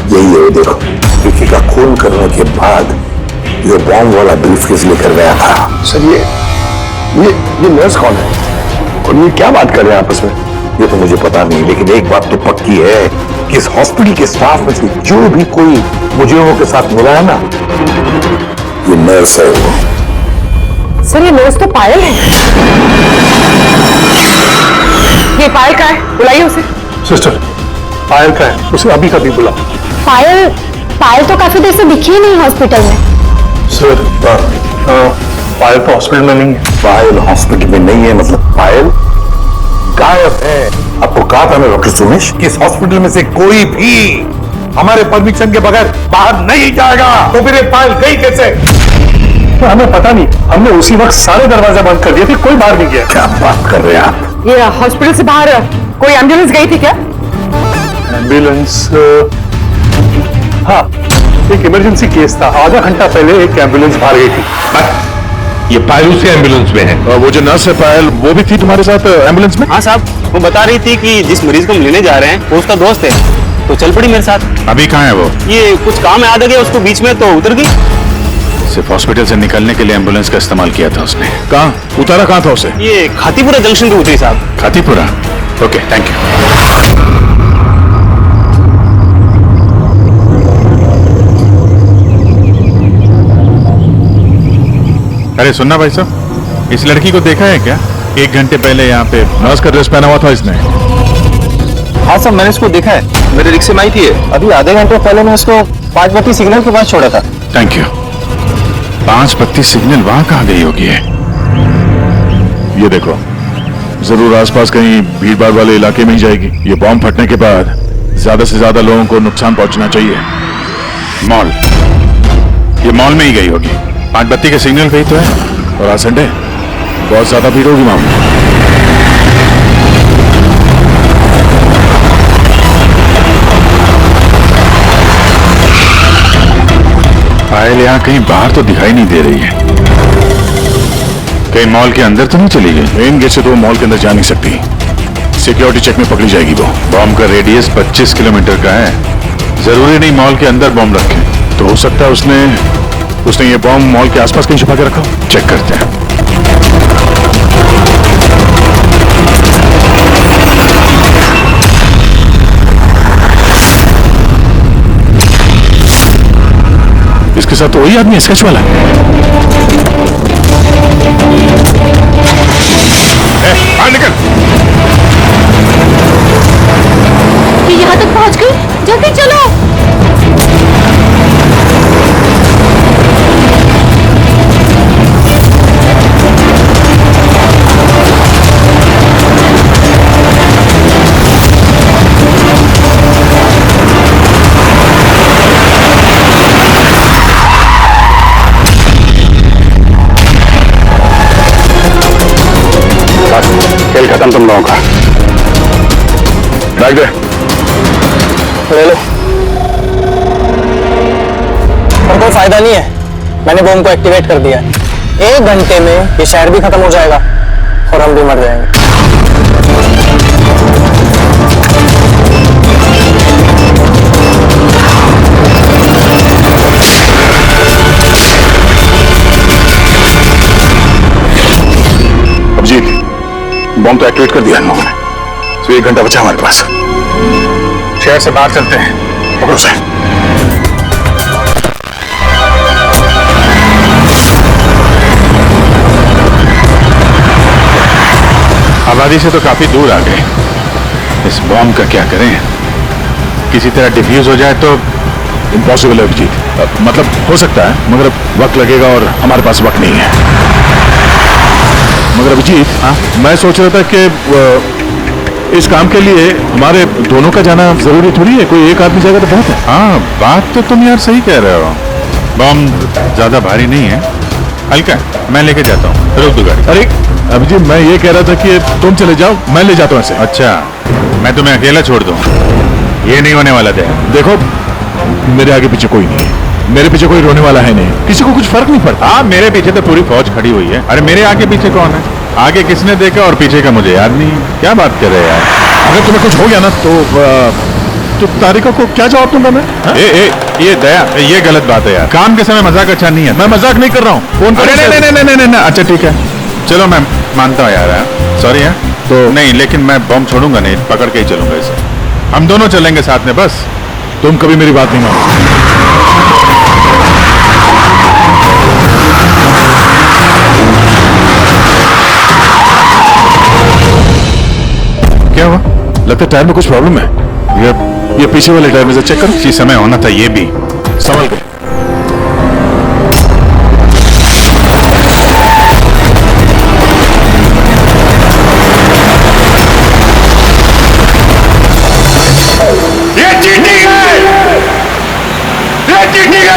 यही है वो। देखो, विकी का खून करने के बाद ये बॉम्ब वाला ब्रीफकेस लेकर गया था। सर ये नर्स कौन है और ये क्या बात कर रहे हैं आपस में? ये तो मुझे पता नहीं, लेकिन एक बात तो पक्की है कि इस हॉस्पिटल के स्टाफ में से जो भी कोई मुजरिमों के साथ मिला है ना, ये नर्स है वो। सर, ये नर्स तो पायल है। ये पायल का है, बुलाइए उसे। सिस्टर, पायल का है, उसे अभी कभी बुला। पायल तो काफी देर से दिखी ही नहीं हॉस्पिटल में। सर, पायल तो हॉस्पिटल में नहीं है। पायल हॉस्पिटल में नहीं है मतलब पायल गायब है। आपको कहा था ना डॉक्टर सुमेश कि इस हॉस्पिटल में से कोई भी हमारे परमिशन के बगैर बाहर नहीं जाएगा। तो फिर ये पायल गई कैसे? तो हमें पता नहीं, हमने उसी वक्त सारे दरवाजे बंद कर दिए थे, कोई बाहर नहीं गया। क्या बात कर रहे हैं आप? ये हॉस्पिटल से बाहर कोई एम्बुलेंस गई थी क्या? एम्बुलेंस, हाँ, एक इमरजेंसी केस था, आधा घंटा पहले एक एम्बुलेंस बाहर गई थी। ये पायल से एम्बुलेंस में है। वो जो नर्स है पायल, वो भी थी तुम्हारे साथ एम्बुलेंस में? हाँ साहब, वो बता रही थी कि जिस मरीज को हम लेने जा रहे हैं वो उसका दोस्त है, तो चल पड़ी मेरे साथ। अभी कहाँ है वो? ये कुछ काम याद आ गया उसको बीच में, तो उतर गई। सिर्फ हॉस्पिटल से निकलने के लिए एम्बुलेंस का इस्तेमाल किया था उसने। कहाँ उतारा, कहाँ था उसे? ये खातीपुरा जंक्शन पे उतरी साहब। Khatipura, okay, thank you. अरे सुनना भाई साहब, इस लड़की को देखा है क्या? 1 घंटे पहले यहाँ पे नर्स का ड्रेस पहना हुआ था इसने। हाँ सर, मैंने इसको देखा है, मेरे रिक्शे में आई थी। अभी आधे घंटे पहले मैं इसको 5 बत्ती सिग्नल के पास छोड़ा था। Thank you. 5 बत्ती सिग्नल वहां कहाँ गई होगी है? ये देखो, जरूर आसपास कहीं भीड़ भाड़ वाले इलाके में ही जाएगी। ये बॉम्ब फटने के बाद ज्यादा से ज्यादा लोगों को नुकसान पहुंचना चाहिए। मॉल, ये मॉल में ही गई होगी। 5 बत्ती के सिग्नल गई तो है। और आज संडे, बहुत ज्यादा भीड़ होगी वहां। पायल यहाँ कहीं बाहर तो दिखाई नहीं दे रही है। कहीं मॉल के अंदर तो नहीं चली गई? मेन गेट से तो मॉल के अंदर जा नहीं सकती, सिक्योरिटी चेक में पकड़ी जाएगी वो। बॉम्ब का रेडियस 25 किलोमीटर का है। जरूरी नहीं मॉल के अंदर बॉम्ब रखे, तो हो सकता है उसने ये बॉम्ब मॉल के आसपास कहीं छुपा के रखा। चेक करते हैं। इसके साथ तो वही आदमी है, स्केच वाला। बाहर निकल। ये यहाँ तक पहुँच गई, जल्दी चलो। खेल खत्म तुम लोगों का। बैग दे। ले लो। पर कोई फायदा नहीं है, मैंने बॉम्ब को एक्टिवेट कर दिया है। 1 घंटे में ये शहर भी खत्म हो जाएगा और हम भी मर जाएंगे। अभिजीत, बॉम्ब तो एक्टिवेट कर दिया इन लोगों ने, तो 1 घंटा बचा हमारे पास। शहर से बाहर चलते हैं। पकड़ो से। आबादी से तो काफी दूर आ गए। इस बॉम्ब का क्या करें? किसी तरह डिफ्यूज हो जाए तो। इम्पॉसिबल है अभिजीत, मतलब हो सकता है मगर वक्त लगेगा और हमारे पास वक्त नहीं है। मगर अभिजीत, हाँ, मैं सोच रहा था कि इस काम के लिए हमारे दोनों का जाना जरूरी थोड़ी है, कोई एक आदमी जाएगा तो बहुत है। हाँ, बात तो तुम यार सही कह रहे हो। बॉम्ब ज्यादा भारी नहीं है, हल्का है। मैं लेके जाता हूँ, रोक दो गाड़ी। अरे अभिजीत, मैं ये कह रहा था कि तुम चले जाओ, मैं ले जाता हूँ ऐसे। अच्छा, मैं तुम्हें अकेला छोड़ दूँ? ये नहीं होने वाला था। देखो, मेरे आगे पीछे कोई नहीं है, मेरे पीछे कोई रोने वाला है नहीं, किसी को कुछ फर्क नहीं पड़ता। हाँ, मेरे पीछे तो पूरी फौज खड़ी हुई है। अरे मेरे आगे पीछे कौन है? आगे किसने देखा और पीछे का मुझे याद नहीं। क्या बात कर रहे हैं यार? अगर तुम्हें कुछ हो गया ना तो तारिका को क्या जवाब दूंगा मैं? ये दया, ये गलत बात है यार। काम के समय मजाक अच्छा नहीं है। मैं मजाक नहीं कर रहा हूँ, फोन कर। नहीं, अच्छा ठीक है, चलो मैं मानता हूँ यार, सॉरी है तो नहीं, लेकिन मैं बॉम्ब छोड़ूंगा नहीं, पकड़ के ही चलूंगा इसे। हम दोनों चलेंगे साथ में, बस। तुम कभी मेरी बात नहीं मानो। क्या हुआ? लगता है टायर में कुछ प्रॉब्लम है। ये पीछे वाले टायर में से चेक करो। इसी समय होना था ये भी। संभल के। ये चीटिंग है! ये चीटिंग है!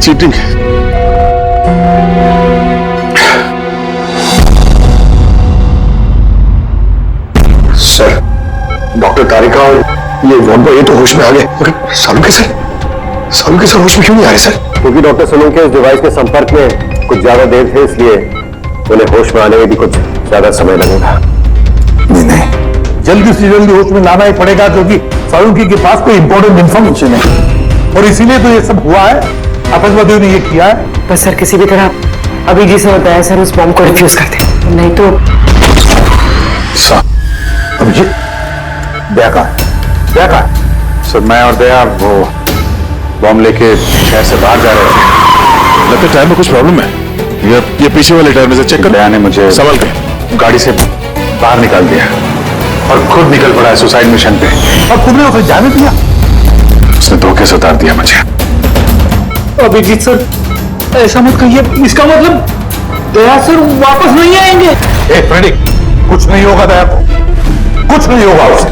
चीटिंग। सर, डॉक्टर तारिका और ये वॉन्बो ये तो होश में आ गए, मगर सालू के सर होश में क्यों नहीं आ रहे सर? क्योंकि डॉक्टर सलून के इस डिवाइस के संपर्क में कुछ ज्यादा देर थे, इसलिए उन्हें होश में आने में भी कुछ ज्यादा समय लगेगा। नहीं, जल्दी से जल्दी होश में लाना ही पड़ेगा, क्योंकि सालुंकी के पास कोई इंपॉर्टेंट इन्फॉर्मेशन है और इसीलिए तो ये सब हुआ है। आतंकवादियों ने ये किया है। बस सर किसी भी तरह अभी जी से होता है सर उस बॉम्ब को रिफ्यूज कर दे, नहीं तो अभिजीत, दया कहाँ? सर मैं और दया वो बॉम्ब लेके शहर से बाहर जा रहे थे। लगता है टायर में कुछ प्रॉब्लम है। ये पीछे वाले टायर में से चेक कर। दया ने मुझे सवाल कर गाड़ी से बाहर निकाल दिया और खुद निकल पड़ा है सुसाइड मिशन पे। और तुमने उसे जाने दिया? उसने धोखे से उतार दिया मुझे। अभिजीत सर, ऐसा मत कहिए, इसका मतलब दया सर वापस नहीं आएंगे। फ्रेडी, कुछ नहीं होगा दया को, कुछ नहीं होगा उसे।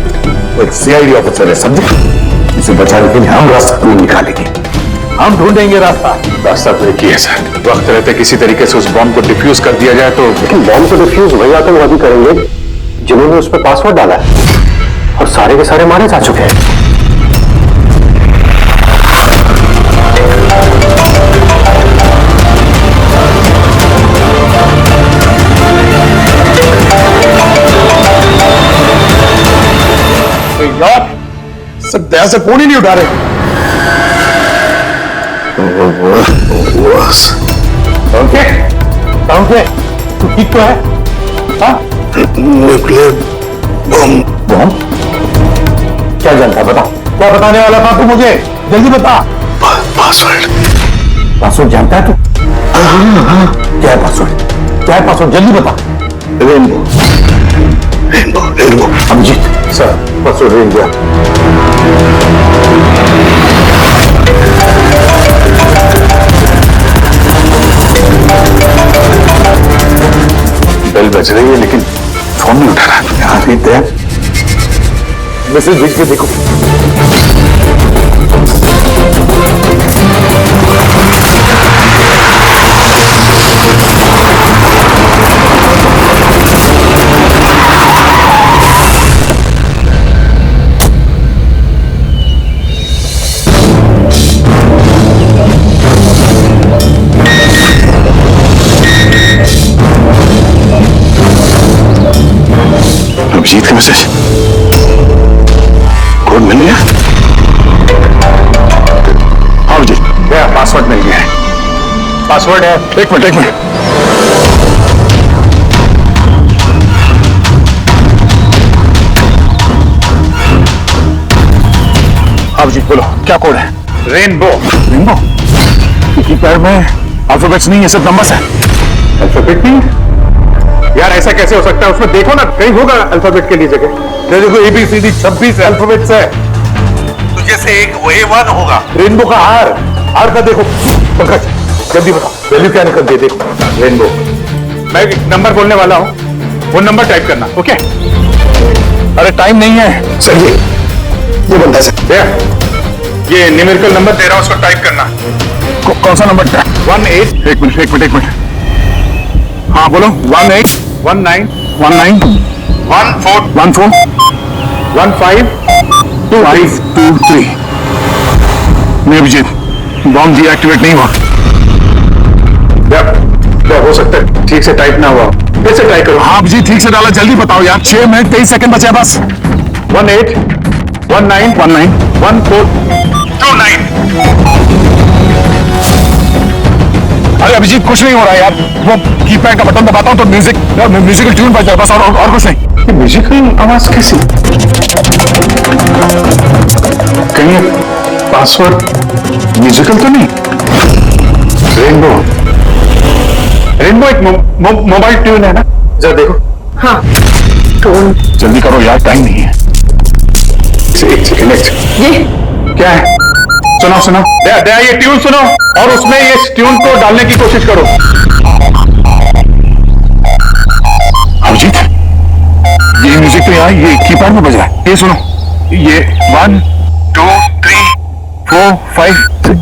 एक सीआईडी ऑफिसर है, समझे? इसे बचाने के लिए हम रास्ता ढूंढ निकालेंगे। हम ढूंढेंगे रास्ता तो एक ही है सर, वक्त रहते किसी तरीके से उस बॉम्ब को डिफ्यूज कर दिया जाए तो। लेकिन बॉम्ब को डिफ्यूज वही आतंकवादी करेंगे जिन्होंने उस पर पासवर्ड डाला है, और सारे के सारे मारे जा चुके हैं। यार सब दया से फोन ही नहीं उठा रहे। तू ठीक तो है? न्यूक्लियर बॉम्ब क्या जानता, बता, क्या बताने वाला था तू मुझे? जल्दी बता। पासवर्ड जानता है तू? क्या है पासवर्ड? जल्दी बता। Rainbow. Abhijeet sir, password rainbow. Bell बज रही है लेकिन फोन नहीं उठा रहा। यहाँ रहते हैं, मैसेज भेज के देखो। अभिजीत का मैसेज, कोड मिल गया? हाँ अभिजीत, पासवर्ड मिल गया है। पासवर्ड है, एक मिनट। अभिजीत बोलो, क्या कोड है? रेनबो। कीपैड में अल्फाबेट्स नहीं है, सिर्फ नंबर्स है। अल्फाबेट नहीं? यार ऐसा कैसे हो सकता है? उसमें देखो ना, कहीं होगा अल्फाबेट के लिए जगह। देखो ABCD 26 अल्फाबेट्स है, तो जैसे एक A1 होगा। रेनबो का आर का देखो। पंकज जल्दी बताओ, वैल्यू क्या निकलती है? देखो रेनबो। मैं एक नंबर बोलने वाला हूँ, वो नंबर टाइप करना। ओके? अरे टाइम नहीं है सर, ये बंदा सर। ये न्यूमेरिकल नंबर दे रहा हूँ, उसको टाइप करना। कौन सा नंबर था? 18। एक मिनट। हाँ बोलो। 18 19 19 14 15 523। नहीं अभिजीत, बॉम्ब डीएक्टिवेट नहीं हुआ। क्या हो सकता है ठीक से टाइप ना हुआ? फिर से ट्राई करो। हाँ अभिजीत, ठीक से डाला, जल्दी बताओ यार। 6 मिनट 23 सेकंड बचे बस। 18 19 19 14 29। अरे अभिजीत कुछ नहीं हो रहा यार, वो कीपैड का बटन दबाता हूँ तो म्यूजिकल ट्यून बज जाता है, बस और कुछ नहीं। म्यूजिकल आवाज कैसी? कहीं पासवर्ड म्यूजिकल तो नहीं? रेनबो एक मोबाइल ट्यून है ना? जरा देखो। हाँ टोन। जल्दी करो यार, टाइम नहीं है। एक सेकंड। ये क्या है? सुनो दया, ये ट्यून सुनो और उसमें ये ट्यून को डालने की कोशिश करो। अभिजीत, ये म्यूजिक तो यहाँ ये कीपैड में बज रहा है। ये सुनो, ये 1 2 3 4 5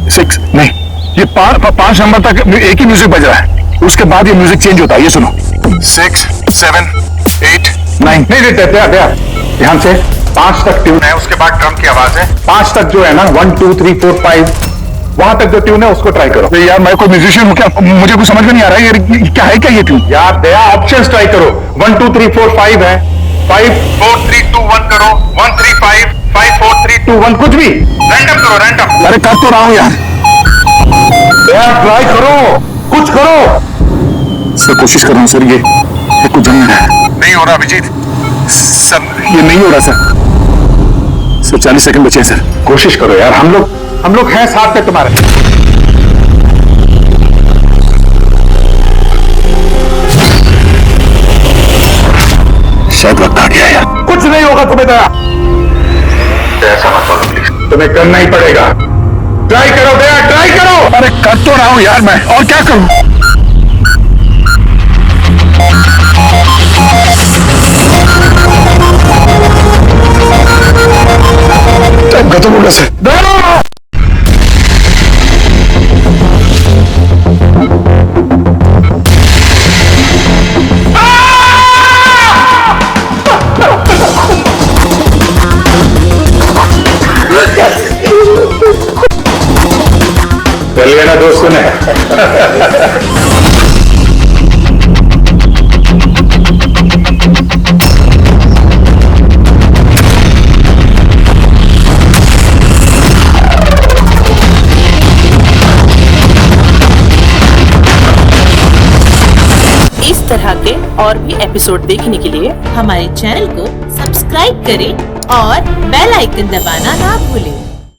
6 नहीं, ये 5 नंबर तक एक ही म्यूजिक बज रहा है, उसके बाद ये म्यूजिक चेंज होता है। ये सुनो 6, 7, 8, 9। नहीं ध्यान से 5 तक ट्यून है, उसके बाद ड्रम की आवाज है। 5 तक जो है ना 1, 2, 3, 4, 5 वहां तक जो ट्यून है उसको ट्राई करो। तो यार मैं कोई म्यूजिशियन हूँ क्या? मुझे कुछ समझ में नहीं आ रहा है ये क्या है, क्या ये ट्यून? यार दया ऑप्शंस ट्राई करो। 1, 2, 3, 4, 5 है। 5, 4, 3, 2, 1 करो। 1, 3, 5, 5, 4, 3, 2, 1 कुछ भी रैंडम करो, रैंडम। अरे कर तो रहा हूँ यार। ट्राई करो, कुछ करो। सर कोशिश कर रहा हूँ सर, ये कुछ जम नहीं हो रहा अभिजीत सर, ये नहीं हो रहा सर 40 सेकंड बचे हैं सर। कोशिश करो यार, हम लोग हैं साथ में तुम्हारे। शायद वक्त आ गया यार। कुछ नहीं होगा तुम्हें दया, ऐसा मत बोलो प्लीज। तुम्हें करना ही पड़ेगा। ट्राई करो दया, ट्राई करो। अरे कर तो रहा हूँ यार मैं, और क्या करूँ? टाइम खत्म हो गया सर। कर लिया ना दोस्तों ने। इस तरह के और भी एपिसोड देखने के लिए हमारे चैनल को सब्सक्राइब करें और बेल आइकन दबाना ना भूलें।